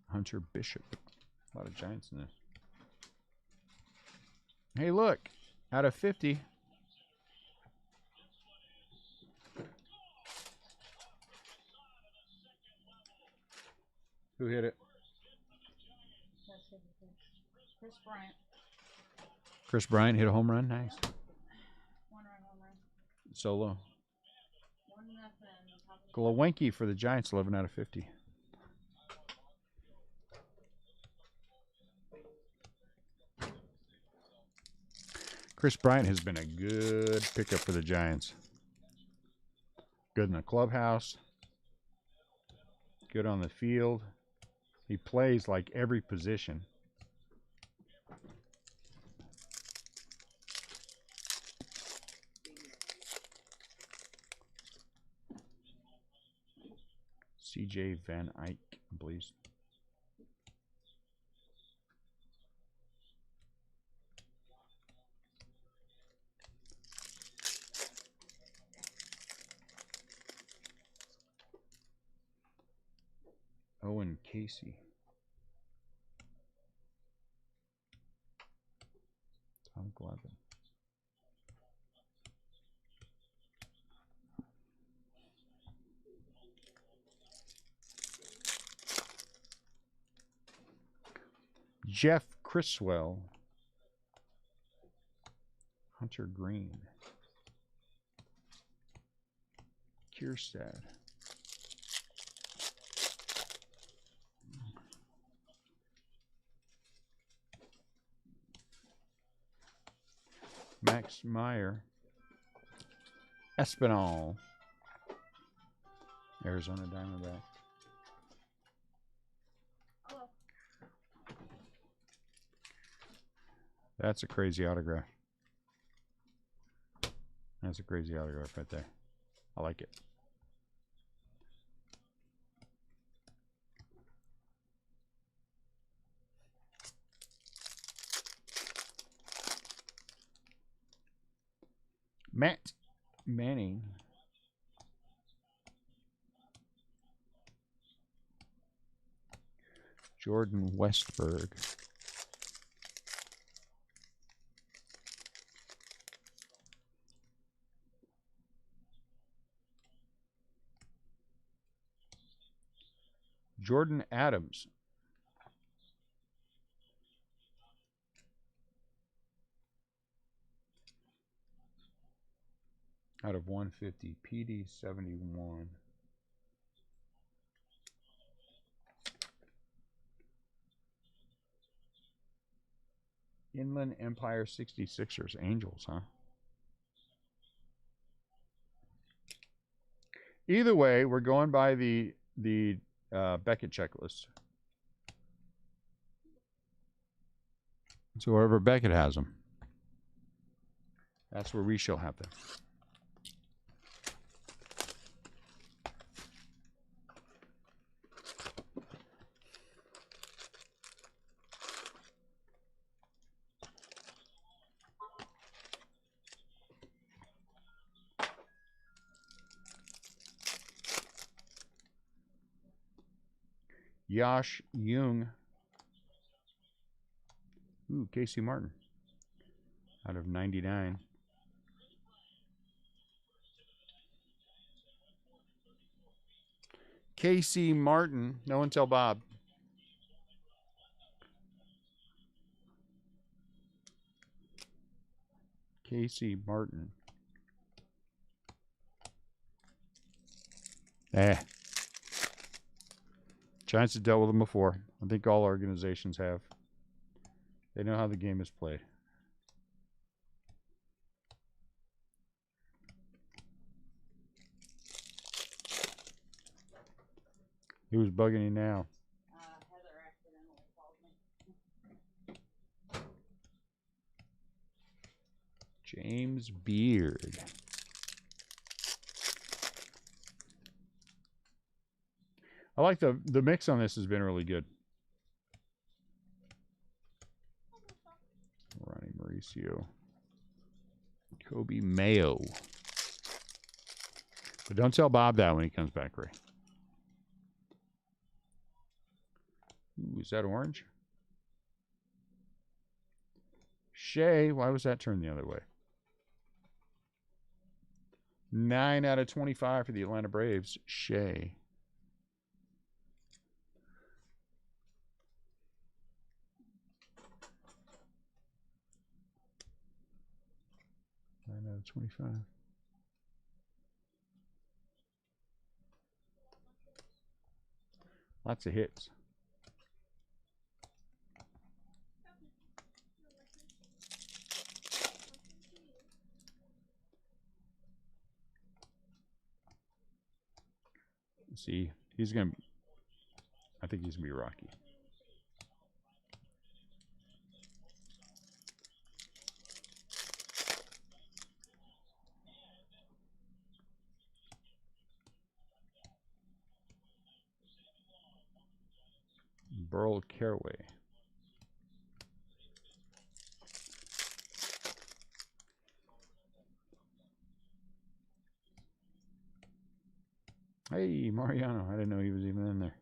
Hunter Bishop. A lot of Giants in this. Hey, look. Out of 50. Who hit it? Chris Bryant. Chris Bryant hit a home run. Nice. 1 run home run. Solo. 1-0. Golowenki for the Giants, 11 out of 50. Chris Bryant has been a good pickup for the Giants. Good in the clubhouse. Good on the field. He plays like every position. CJ Van Eyck, please. Owen Casey. Tom Glavine. Jeff Criswell. Hunter Green. Kierstad. Max Meyer. Espinal. Arizona Diamondback. Hello. That's a crazy autograph. That's a crazy autograph right there. I like it. Matt Manning. Jordan Westberg. Jordan Adams. Out of 150. PD 71. Inland Empire 66ers. Angels, huh? Either way, we're going by the Beckett checklist. So wherever Beckett has them, that's where we shall have them. Yash Jung. Ooh, Casey Martin. Out of 99. Casey Martin. No one tell Bob. Casey Martin. Giants have dealt with them before. I think all organizations have. They know how the game is played. Who's bugging you now? Heather accidentally called me. James Beard. I like the mix on this has been really good. Ronnie Mauricio. Kobe Mayo. But don't tell Bob that when he comes back, Ray. Ooh, is that orange? Shea, why was that turned the other way? 9 out of 25 for the Atlanta Braves. Shea. Out of 25. Lots of hits. See, he's going to, I think he's going to be Rocky. Burl Caraway. Hey, Mariano. I didn't know he was even in there.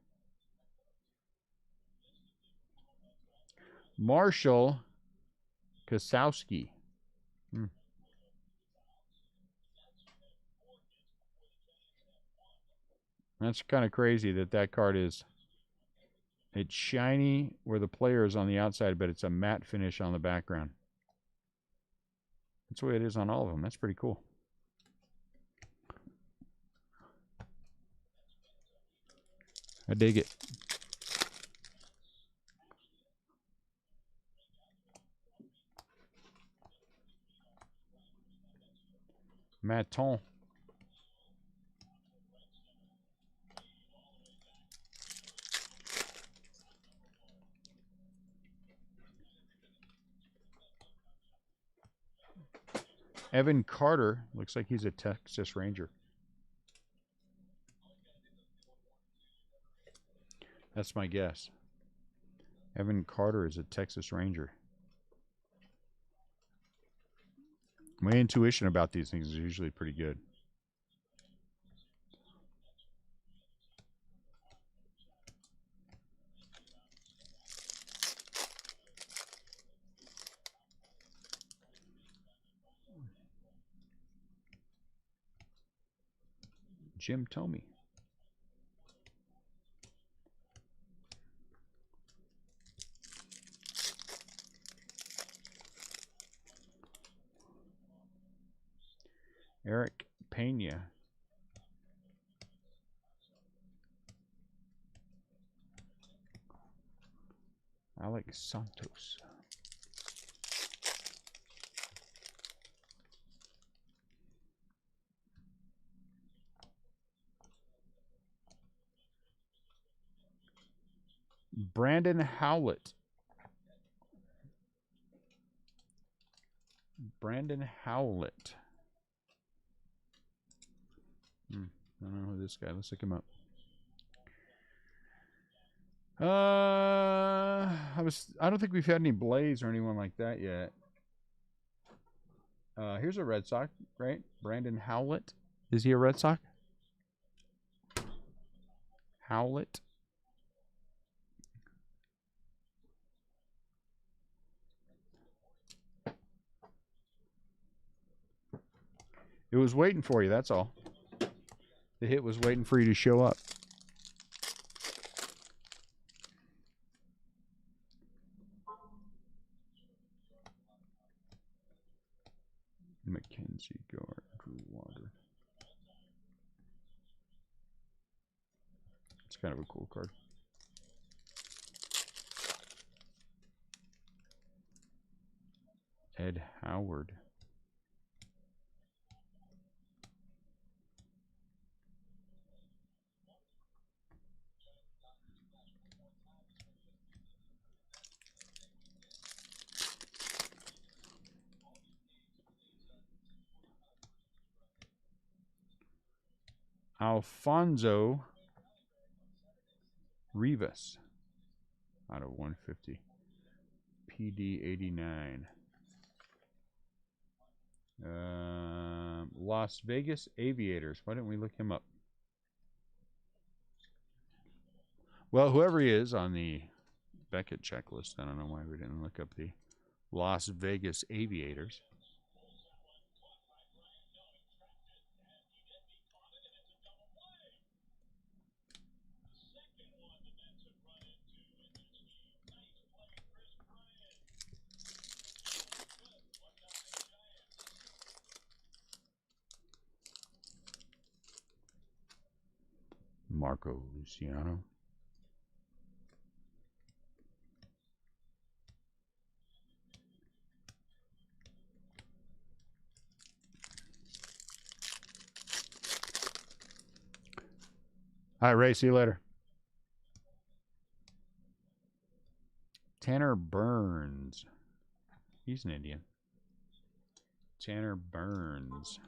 Marshall Kasowski. That's kind of crazy that card is. It's shiny where the player is on the outside, but it's a matte finish on the background. That's the way it is on all of them. That's pretty cool. I dig it. Maton. Evan Carter looks like he's a Texas Ranger. That's my guess. Evan Carter is a Texas Ranger. My intuition about these things is usually pretty good. Jim Tomey. Eric Pena. Alex Santos. Brandon Howlett. Brandon Howlett. I don't know who this guy. Let's look him up. I don't think we've had any Blaze or anyone like that yet. Here's a Red Sox, right? Brandon Howlett. Is he a Red Sox? Howlett. It was waiting for you, that's all. The hit was waiting for you to show up. Mackenzie Guard, Drew Water. It's kind of a cool card. Ed Howard. Alfonzo Rivas out of 150. PD 89. Las Vegas Aviators. Why didn't we look him up? Well, whoever he is on the Beckett checklist, I don't know why we didn't look up the Las Vegas Aviators. Marco Luciano. All right, Ray, see you later. Tanner Burns. He's an Indian. Tanner Burns.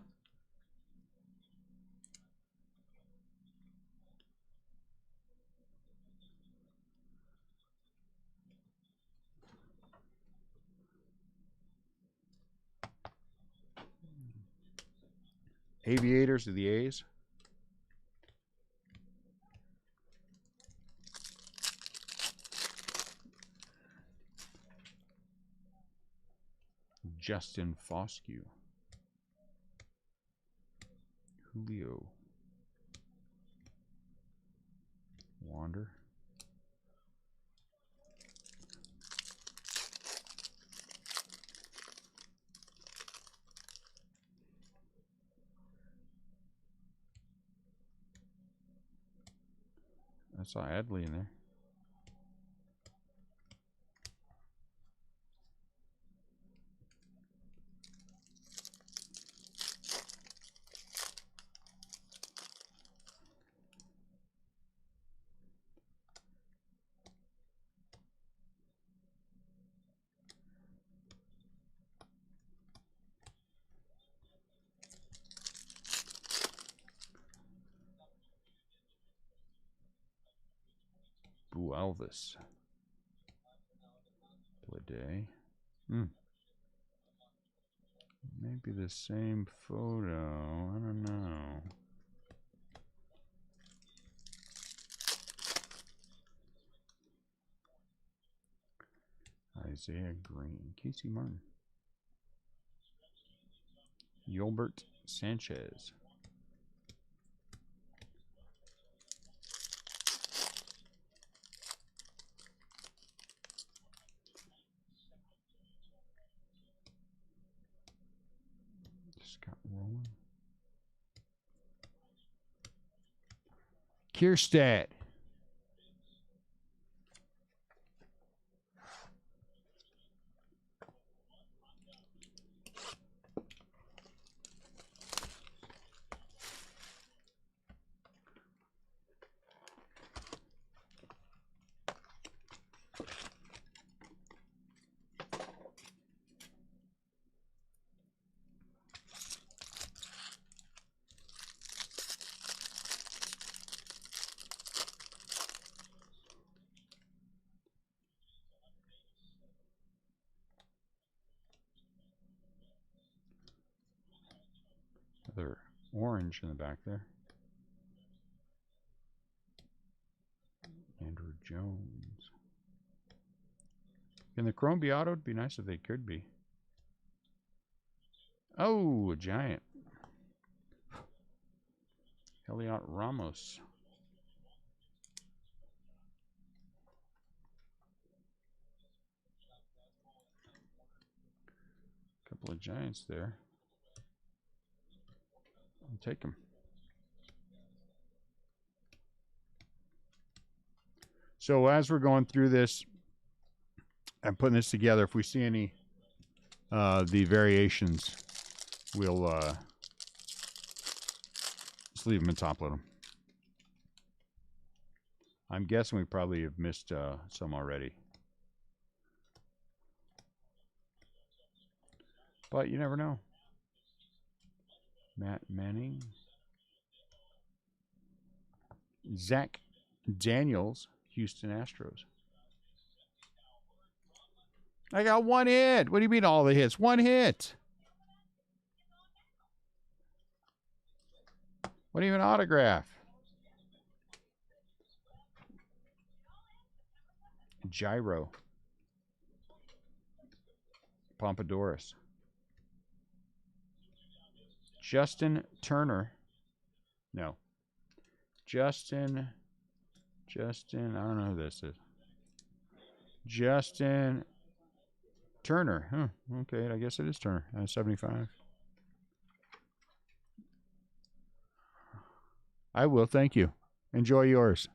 Aviators of the A's. Justin Foscue. Julio. Wander. I saw Adley in there. Boo Elvis. Day. Maybe the same photo. I don't know. Isaiah Green. Casey Martin. Yolbert Sanchez. Scott Rowland. Kierstead. Another orange in the back there. Andrew Jones. Can the chrome be autoed? It'd be nice if they could be. Oh, a giant. Heliot Ramos. Couple of giants there. I'll take them. So as we're going through this, I'm putting this together. If we see any the variations, we'll just leave them and top load them. I'm guessing we probably have missed some already, but you never know. Matt Manning, Zach Daniels, Houston Astros. I got one hit. What do you mean all the hits? One hit. What even autograph? Gyro. Pompadourus. Justin Turner. No. Justin, I don't know who this is. Justin Turner. Huh. Okay, I guess it is Turner. 75. I will, thank you. Enjoy yours.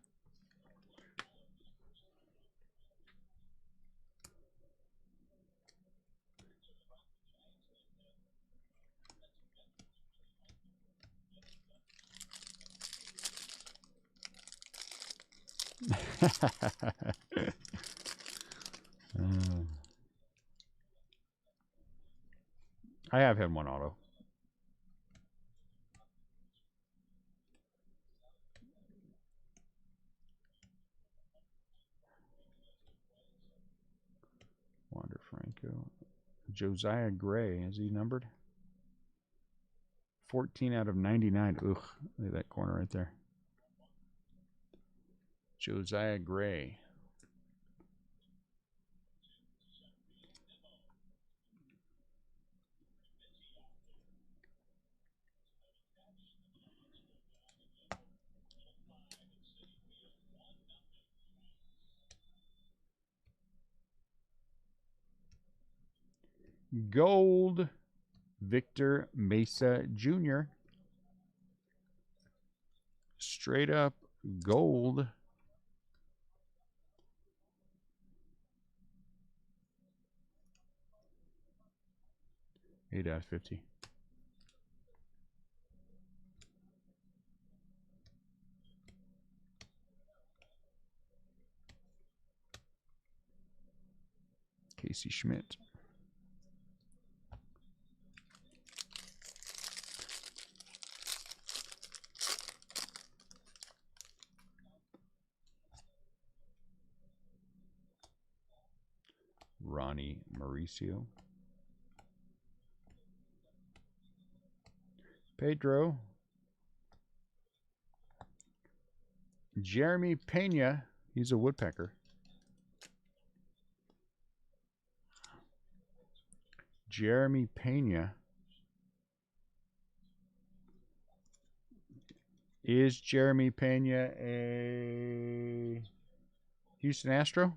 I have had one auto. Wander Franco. Josiah Gray. Is he numbered? 14 out of 99. Ugh, look at that corner right there. Josiah Gray. Gold, Victor Mesa Jr. Straight up gold 8 out of 50. Casey Schmidt. Ronnie Mauricio. Pedro. Jeremy Pena. He's a woodpecker. Jeremy Pena. Is Jeremy Pena a Houston Astro?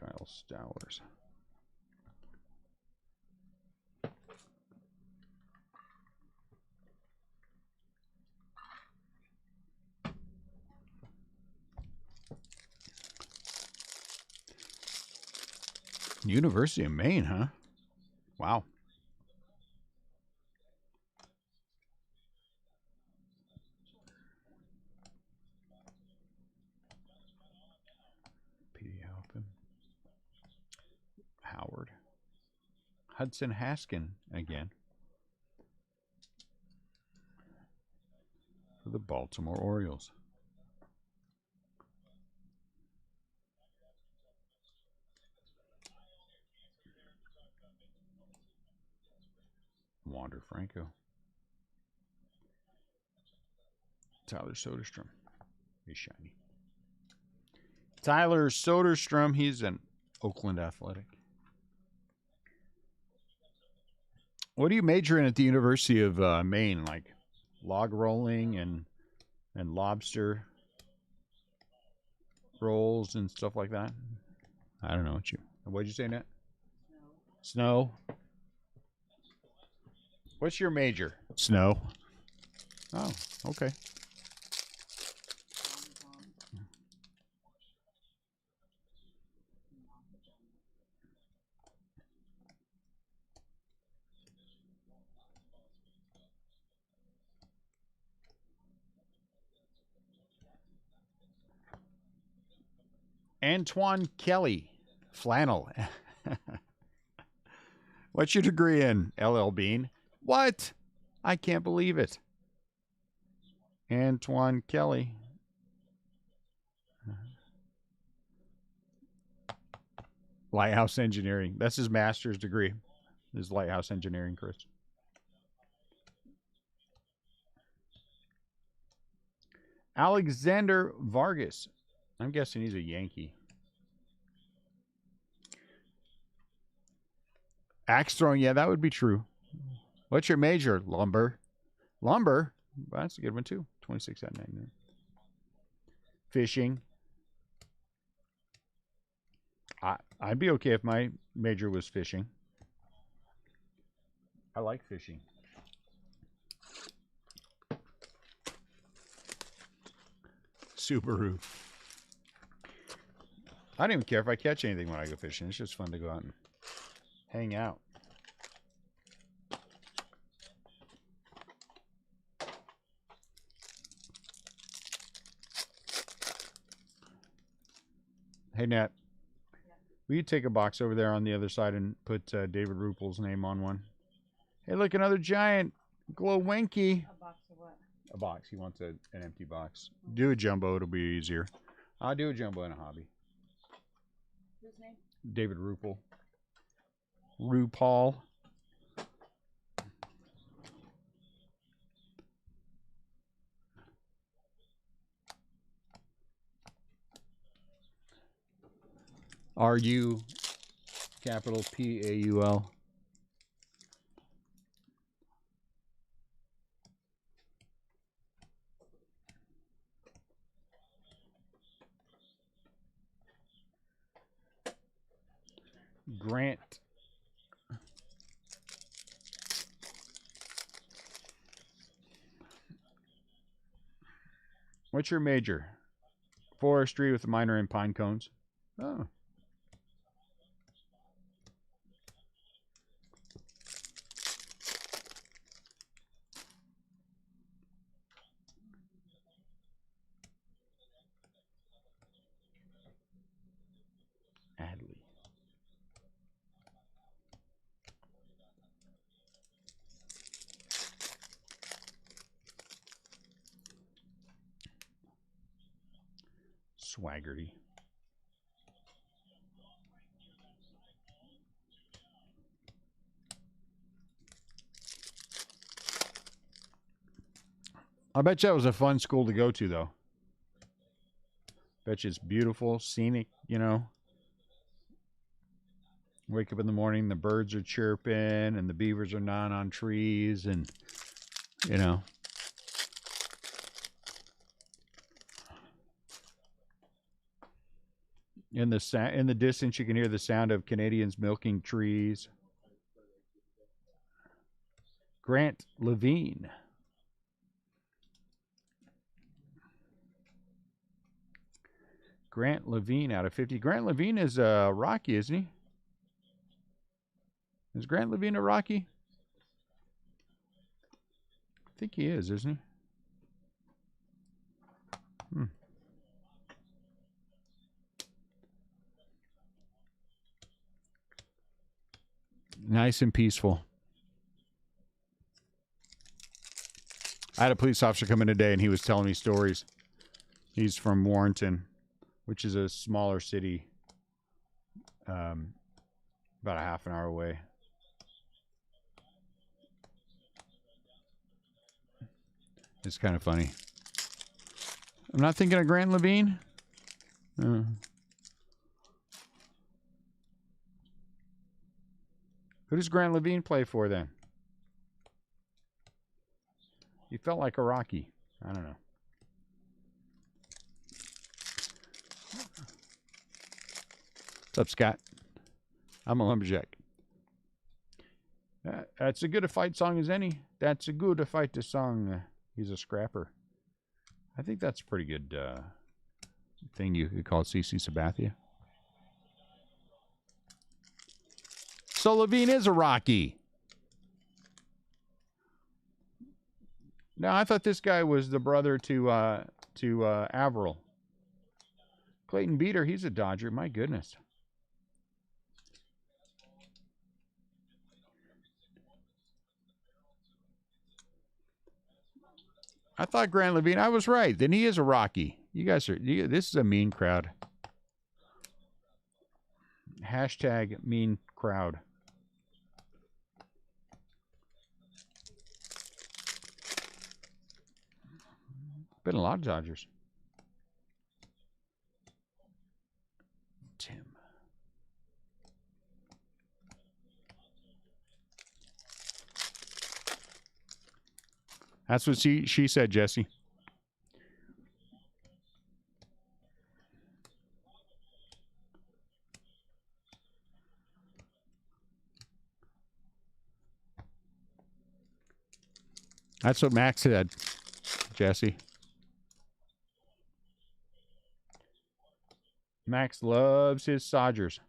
Kyle Stowers. University of Maine, huh? Wow. Petey Halpin. Howard. Hudson Haskin again. For the Baltimore Orioles. Wander Franco. Tyler Soderstrom. He's shiny. Tyler Soderstrom. He's an Oakland Athletic. What do you major in at the University of Maine? Like log rolling and lobster rolls and stuff like that? I don't know what you. What'd you say, Nat? Snow. What's your major? Snow. Oh, okay. Antoine Kelly. Flannel. What's your degree in, LL Bean? What? I can't believe it. Antoine Kelly. Lighthouse engineering. That's his master's degree. His lighthouse engineering, Chris. Alexander Vargas. I'm guessing he's a Yankee. Axe throwing, yeah, that would be true. What's your major? Lumber. Lumber? Well, that's a good one, too. 26 out of 99. Fishing. I'd be okay if my major was fishing. I like fishing. Subaru. I don't even care if I catch anything when I go fishing. It's just fun to go out and hang out. Hey, Nat. Will you take a box over there on the other side and put David Rupel's name on one? Hey, look, another giant Glowinky. A box of what? A box. He wants an empty box. Do a jumbo. It'll be easier. I'll do a jumbo in a hobby. Whose name? David Rupel. RuPaul. R-U, capital P-A-U-L. Grant. What's your major? Forestry with a minor in pine cones. Oh. Adley. Swaggerty. I bet you that was a fun school to go to, though. Bet you it's beautiful, scenic, you know. Wake up in the morning, the birds are chirping, and the beavers are gnawing on trees, and, you know. In the distance, you can hear the sound of Canadians milking trees. Grant Levine. Grant Levine out of 50. Grant Levine is a Rocky, isn't he? Is Grant Levine a Rocky? I think he is, isn't he? Nice and peaceful. I had a police officer come in today, and he was telling me stories. He's from Warrenton, which is a smaller city, about a half an hour away. It's kind of funny. I'm not thinking of Grant Levine. Who does Grant Levine play for then? He felt like a Rocky. I don't know. What's up, Scott? I'm a lumberjack. That's as good a fight song as any. That's a good a fight song. He's a scrapper. I think that's a pretty good thing you could call CC Sabathia. So Levine is a Rocky. No, I thought this guy was the brother to Averill. Clayton Beater, he's a Dodger. My goodness. I thought Grant Levine. I was right. Then he is a Rocky. You guys are. This is a mean crowd. Hashtag mean crowd. Been a lot of Dodgers. Tim. That's what she said, Jesse. That's what Max said, Jesse. Max loves his Dodgers.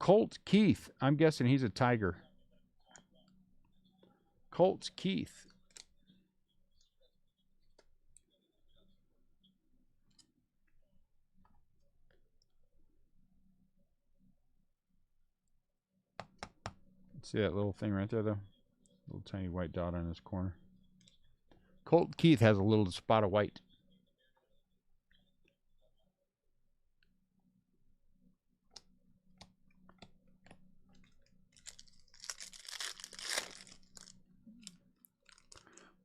Colt Keith. I'm guessing he's a Tiger. Colt Keith. See that little thing right there, though? Little tiny white dot on his corner. Colt Keith has a little spot of white.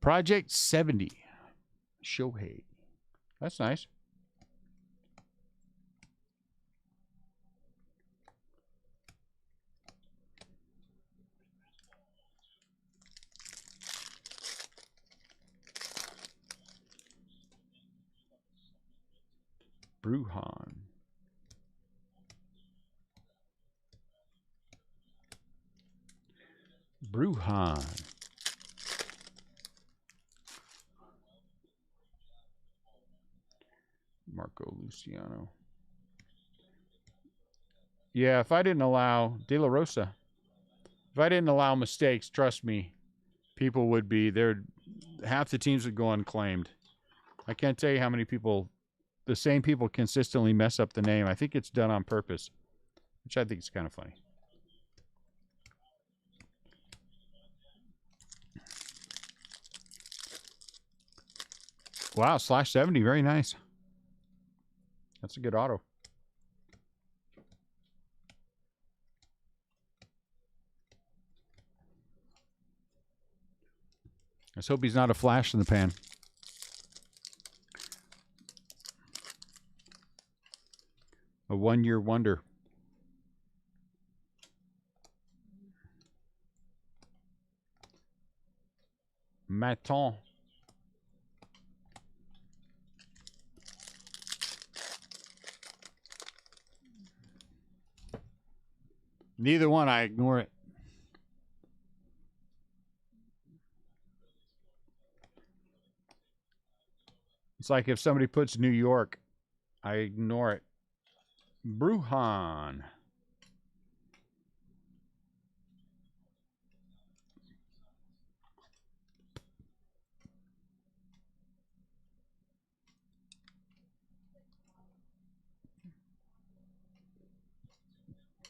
Project 70. Shohei. That's nice. Bruhan. Brujan. Marco Luciano. Yeah, if I didn't allow De La Rosa, if I didn't allow mistakes, trust me, people would be there. Half the teams would go unclaimed. I can't tell you how many people, the same people consistently mess up the name. I think it's done on purpose, which I think is kind of funny. Wow, /70, very nice. That's a good auto. Let's hope he's not a flash in the pan. A one-year wonder. Maton. Neither one, I ignore it. It's like if somebody puts New York, I ignore it. Brujan.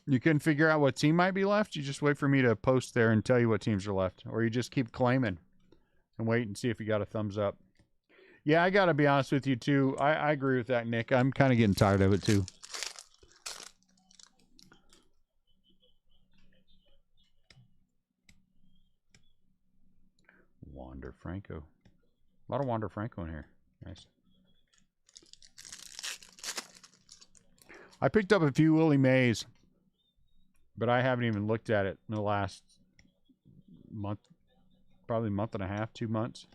You couldn't figure out what team might be left? You just wait for me to post there and tell you what teams are left. Or you just keep claiming and wait and see if you got a thumbs up. Yeah, I got to be honest with you, too. I agree with that, Nick. I'm kind of getting tired of it, too. Wander Franco. A lot of Wander Franco in here. Nice. I picked up a few Willie Mays, but I haven't even looked at it in the last month, probably month and a half, 2 months.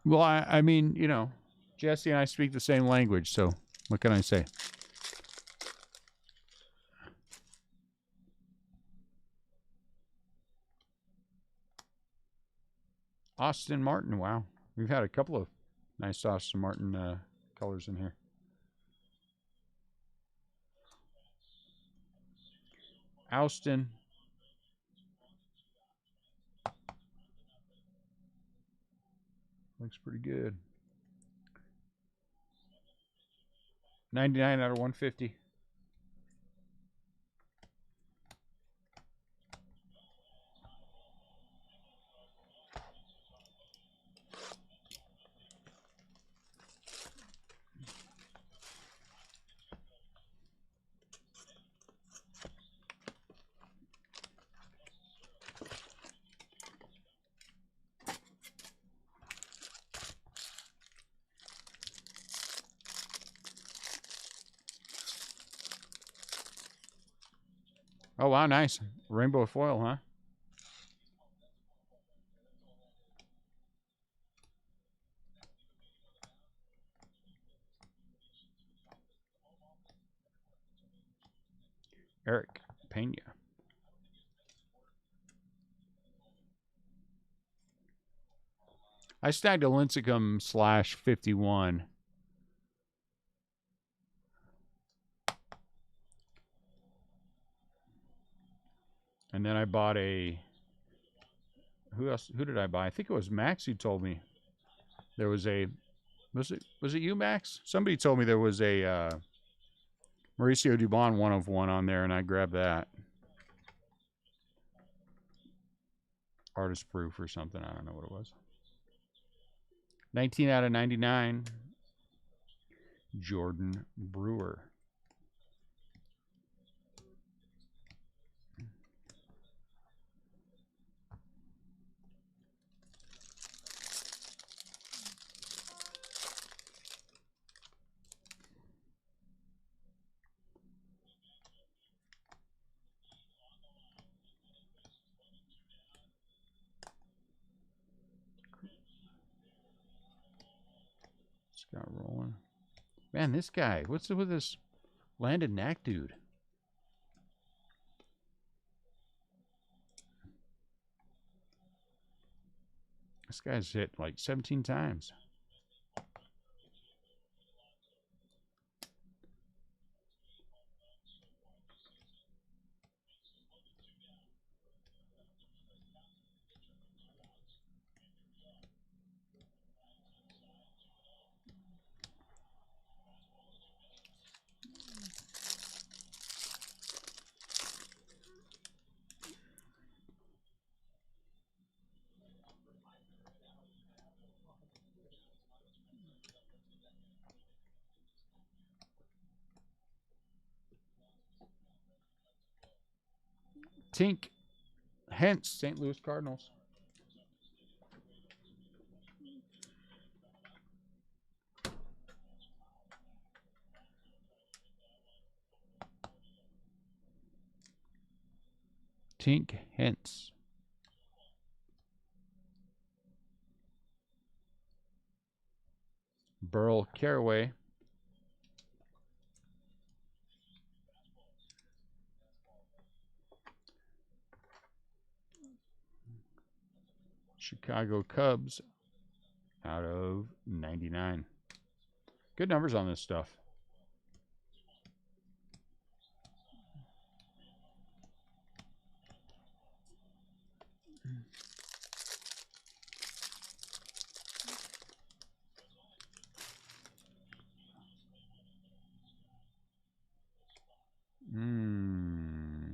Well, I mean, you know, Jesse and I speak the same language, so what can I say? Austin Martin, wow. We've had a couple of nice Austin Martin colors in here. Austin. Looks pretty good. 99 out of 150. Oh, wow, nice. Rainbow foil, huh? Eric Pena. I snagged a Lincecum /51. And then I bought a... Who else? Who did I buy? I think it was Max who told me there was a... Was it you, Max? Somebody told me there was a Mauricio Dubon 1 of 1 on there, and I grabbed that. Artist proof or something. I don't know what it was. 19 out of 99. Jordan Brewer. Got rolling. Man, this guy. What's with this Landon Knack dude? This guy's hit like 17 times. Tink, hence St. Louis Cardinals. Tink, hence. Burl Caraway. Chicago Cubs out of 99. Good numbers on this stuff.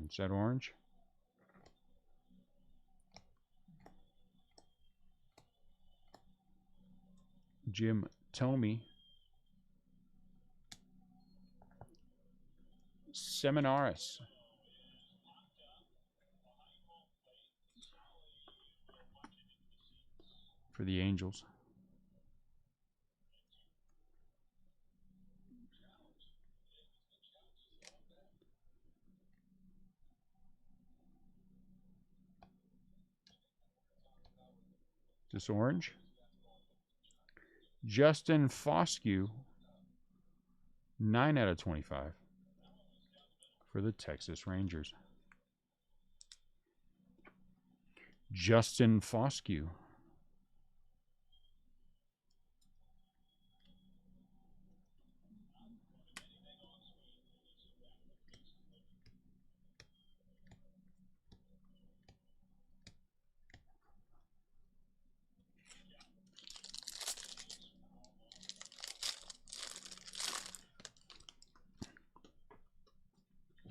Is that orange? Jim Tomey. Seminaris. For the Angels. This orange. Justin Foscue. 9 out of 25. For the Texas Rangers. Justin Foscue.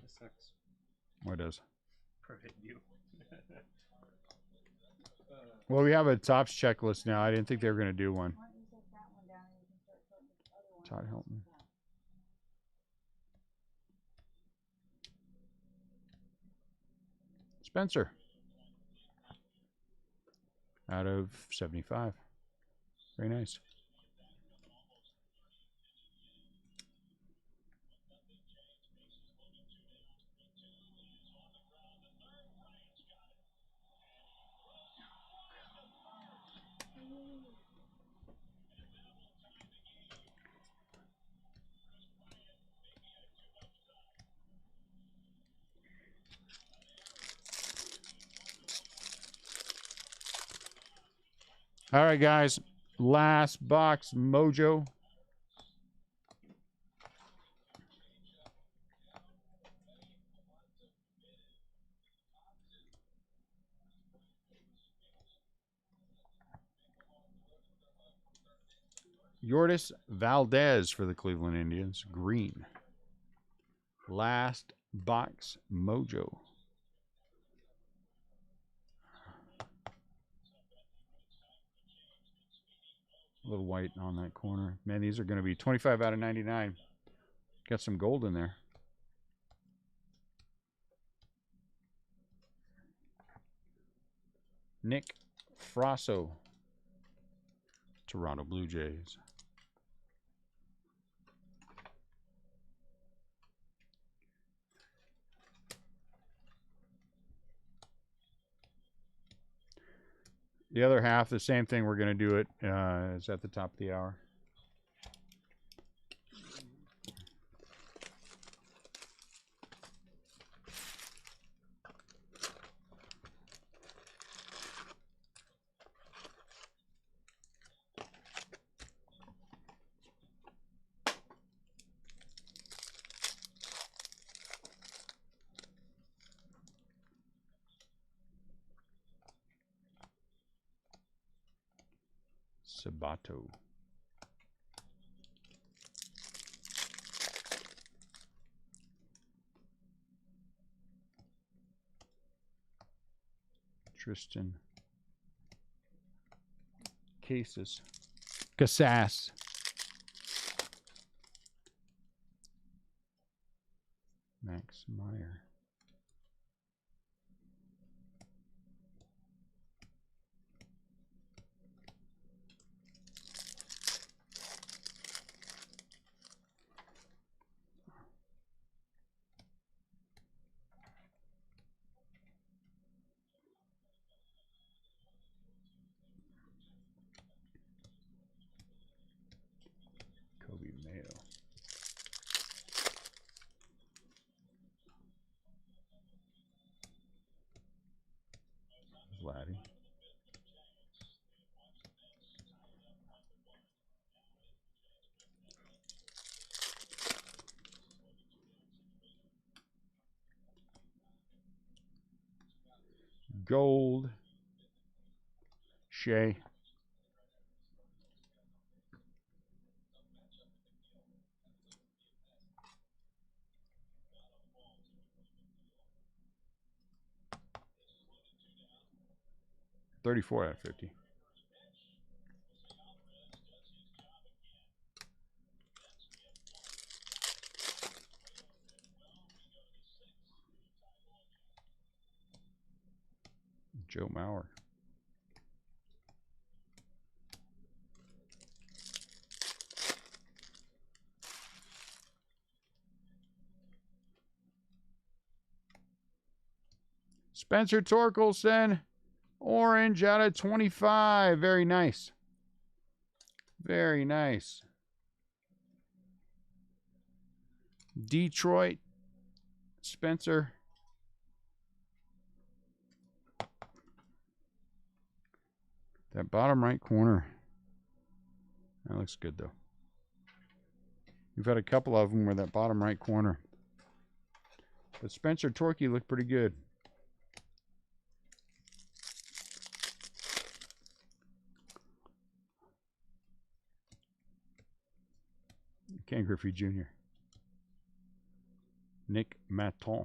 This sucks. What does? Perfect view. Well, we have a tops checklist now. I didn't think they were going to do one. Why don't you set that one down and you can start putting this other one Todd Helton. Spencer. Out of 75. Very nice. All right, guys. Last box, Mojo. Yordis Valdez for the Cleveland Indians. Green. Last box, Mojo. A little white on that corner. Man, these are going to be 25 out of 99. Got some gold in there. Nick Frasso. Toronto Blue Jays. The other half, the same thing. We're going to do it. It's at the top of the hour. Sabato. Tristan Casas. Max Meyer. Kobe Mayo. Vladdy. Gold. Shea. $34 out of 50. Joe Mauer. Spencer Torkelson. Orange out of 25. Very nice. Very nice. Detroit. Spencer. That bottom right corner. That looks good, though. We've had a couple of them where that bottom right corner. But Spencer Torkey looked pretty good. Ken Griffey Jr. Nick Maton.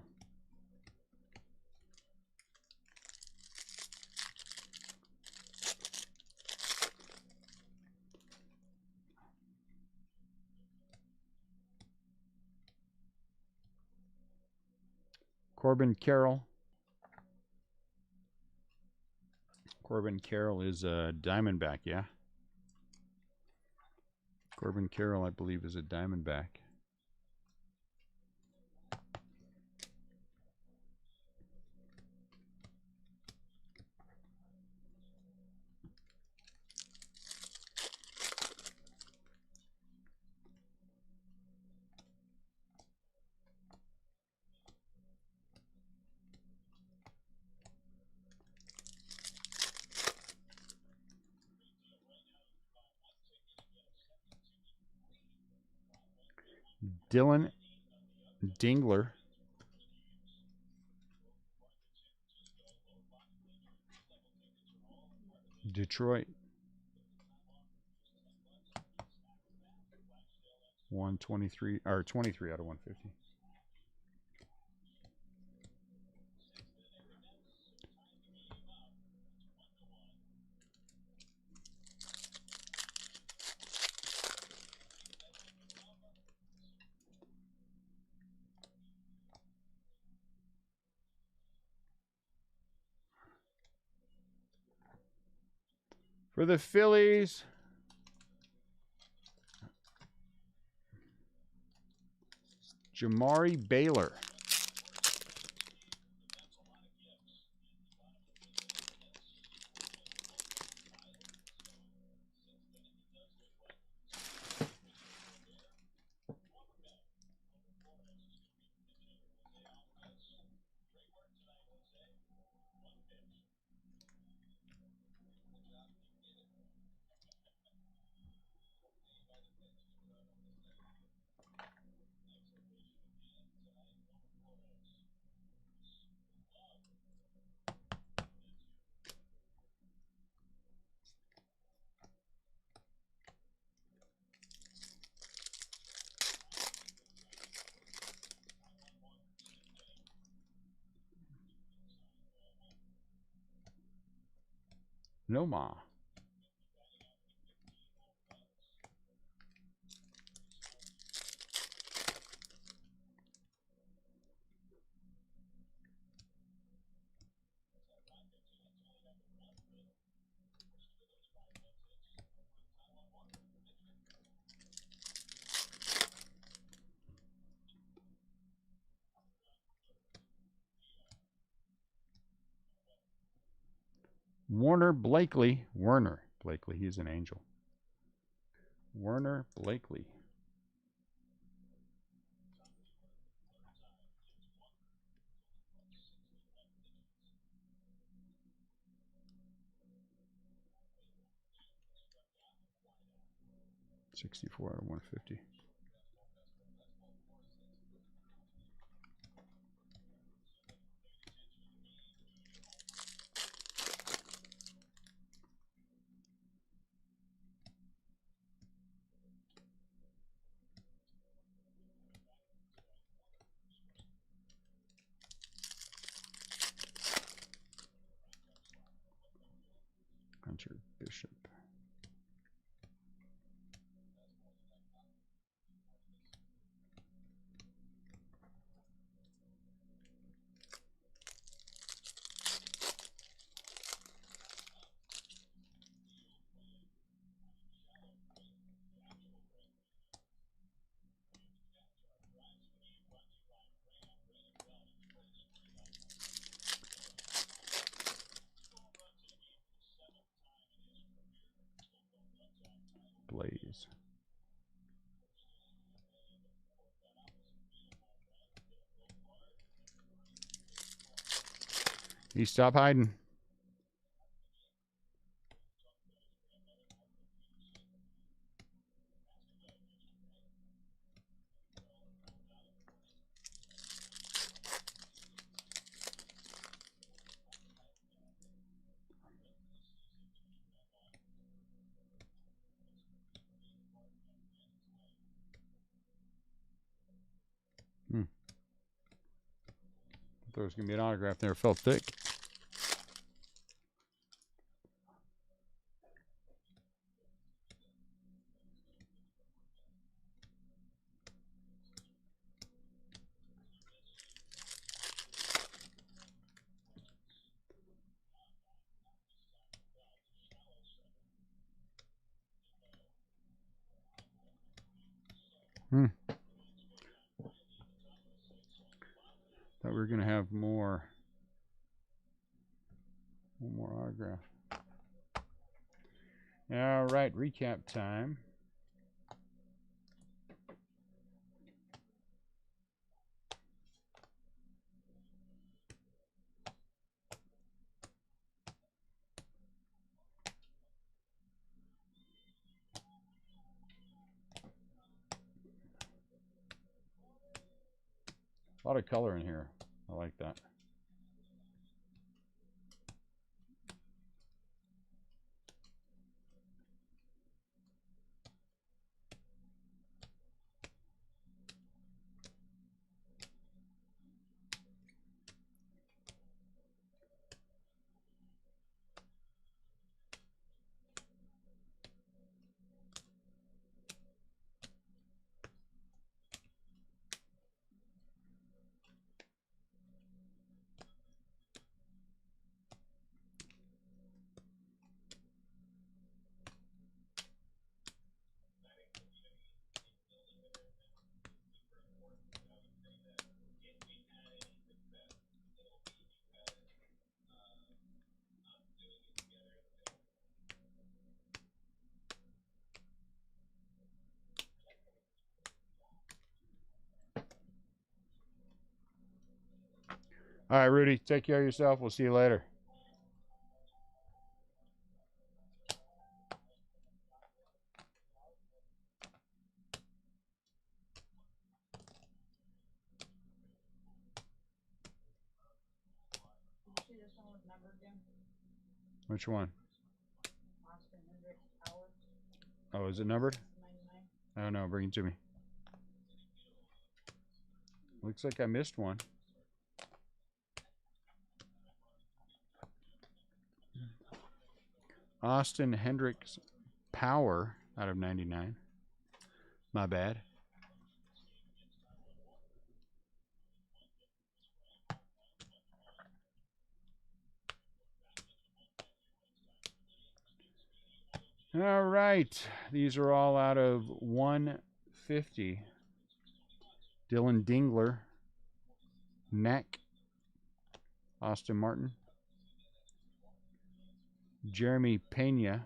Corbin Carroll. Corbin Carroll is a Diamondback, yeah? Corbin Carroll, I believe, is a Diamondback. Dylan Dingler. Detroit. 123 or 23 out of 150. For the Phillies, Jamari Baylor. Noma. Werner Blakely. He's an angel. Werner Blakely. $64 out of $150. Hunter Bishop. Blaze. You stop hiding. There was going to be an autograph there. It felt thick. Thought we were going to have more. One more autograph. All right, recap time. A lot of color in here. I like that. All right, Rudy, take care of yourself. We'll see you later. Did you see this one was numbered, Jim? Which one? Austin Hendricks Tower. Oh, is it numbered? 99. Oh, no, bring it to me. Looks like I missed one. Austin Hendricks Power out of 99. My bad. All right. These are all out of 150. Dylan Dingler. Neck. Austin Martin. Jeremy Pena.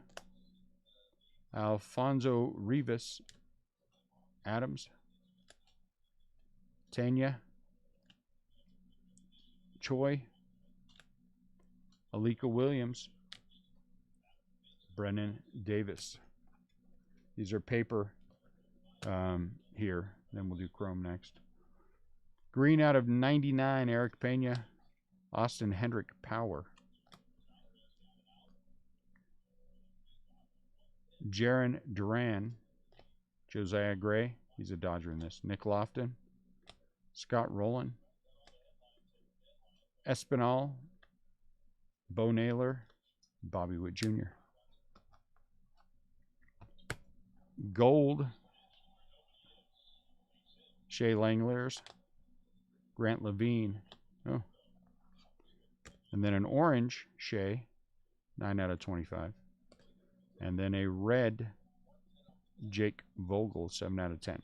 Alfonso Rivas. Adams. Tanya. Choi. Alika Williams. Brennan Davis. These are paper here. Then we'll do chrome next. Green out of 99, Eric Pena. Austin Hendrick Power. Jaron Duran. Josiah Gray. He's a Dodger in this. Nick Lofton. Scott Rowland. Espinal. Bo Naylor. Bobby Witt Jr. Gold. Shea Langeliers. Grant Levine. Oh. And then an orange Shea. 9 out of 25. And then a red Jake Vogel. 7 out of 10.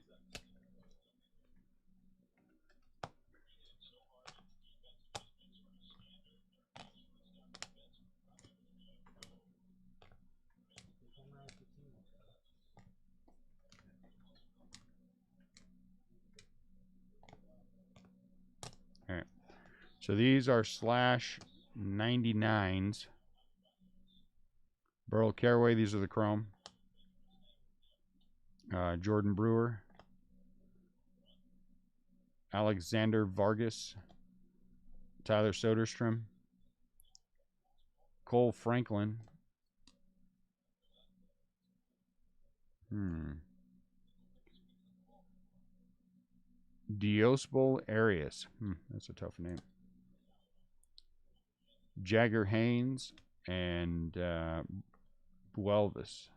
All right. So these are slash 99s. Burl Caraway, these are the chrome. Jordan Brewer. Alexander Vargas. Tyler Soderstrom. Cole Franklin. Diosbol Arias. That's a tough name. Jagger Haynes and Buelvis.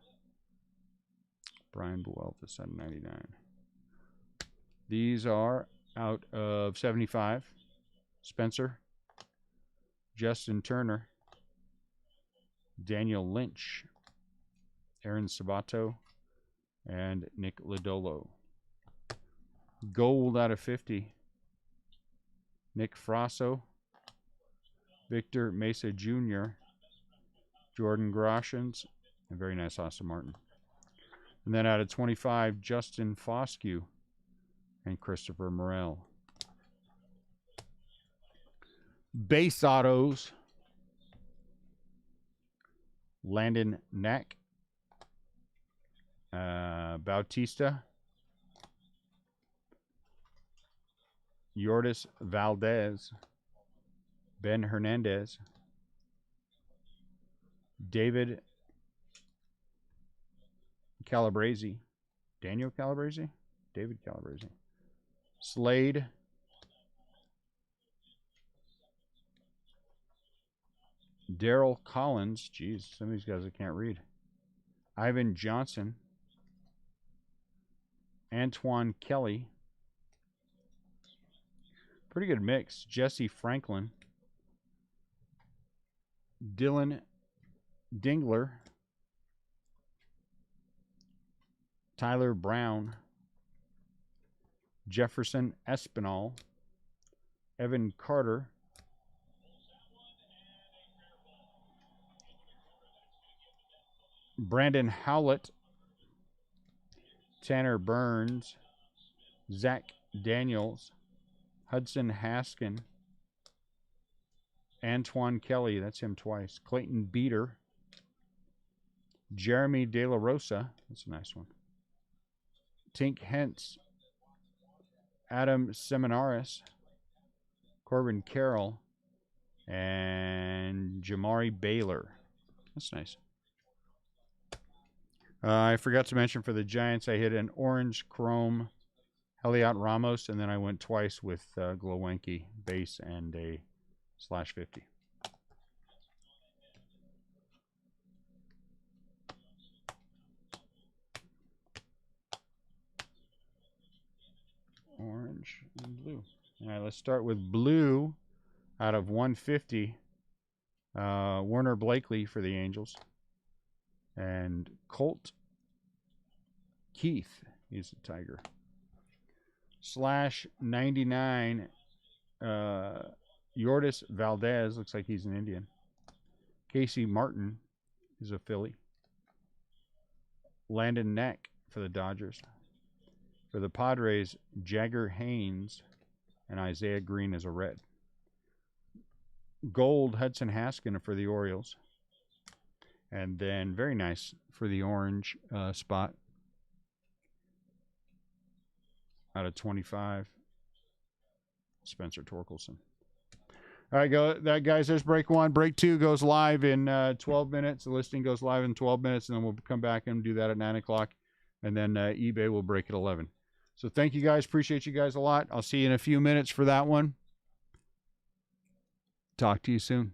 Brian Buelvis at 99. These are out of 75. Spencer. Justin Turner. Daniel Lynch. Aaron Sabato. And Nick Lodolo. Gold out of 50. Nick Frasso. Victor Mesa Jr. Jordan Groshans. A very nice Austin Martin. And then out of 25, Justin Foscue and Christopher Morel. Base autos. Landon Knack. Bautista. Yordis Valdez. Ben Hernandez. David Calabrese. Daniel Calabrese? David Calabrese. Slade. Daryl Collins. Jeez, some of these guys I can't read. Ivan Johnson. Antoine Kelly. Pretty good mix. Jesse Franklin. Dylan Dingler. Tyler Brown. Jefferson Espinal. Evan Carter. Brandon Howlett. Tanner Burns. Zach Daniels. Hudson Haskin. Antoine Kelly, that's him twice. Clayton Beater. Jeremy De La Rosa, that's a nice one. Tink Hentz. Adam Seminaris. Corbin Carroll. And Jamari Baylor. That's nice. I forgot to mention for the Giants, I hit an orange chrome Heliot Ramos, and then I went twice with Glowinky base and a /50. Orange and blue. All right, let's start with blue out of 150. Werner Blakely for the Angels. And Colt Keith, he's a Tiger. Slash 99, Yordis Valdez, looks like he's an Indian. Casey Martin is a Philly. Landon Neck for the Dodgers. For the Padres, Jagger Haynes and Isaiah Green is a red. Gold, Hudson Haskin for the Orioles. And then, very nice for the orange spot. Out of 25, Spencer Torkelson. All right, guys, there's break 1. Break 2 goes live in 12 minutes. The listing goes live in 12 minutes, and then we'll come back and do that at 9 o'clock. And then eBay will break at 11. So thank you guys. Appreciate you guys a lot. I'll see you in a few minutes for that one. Talk to you soon.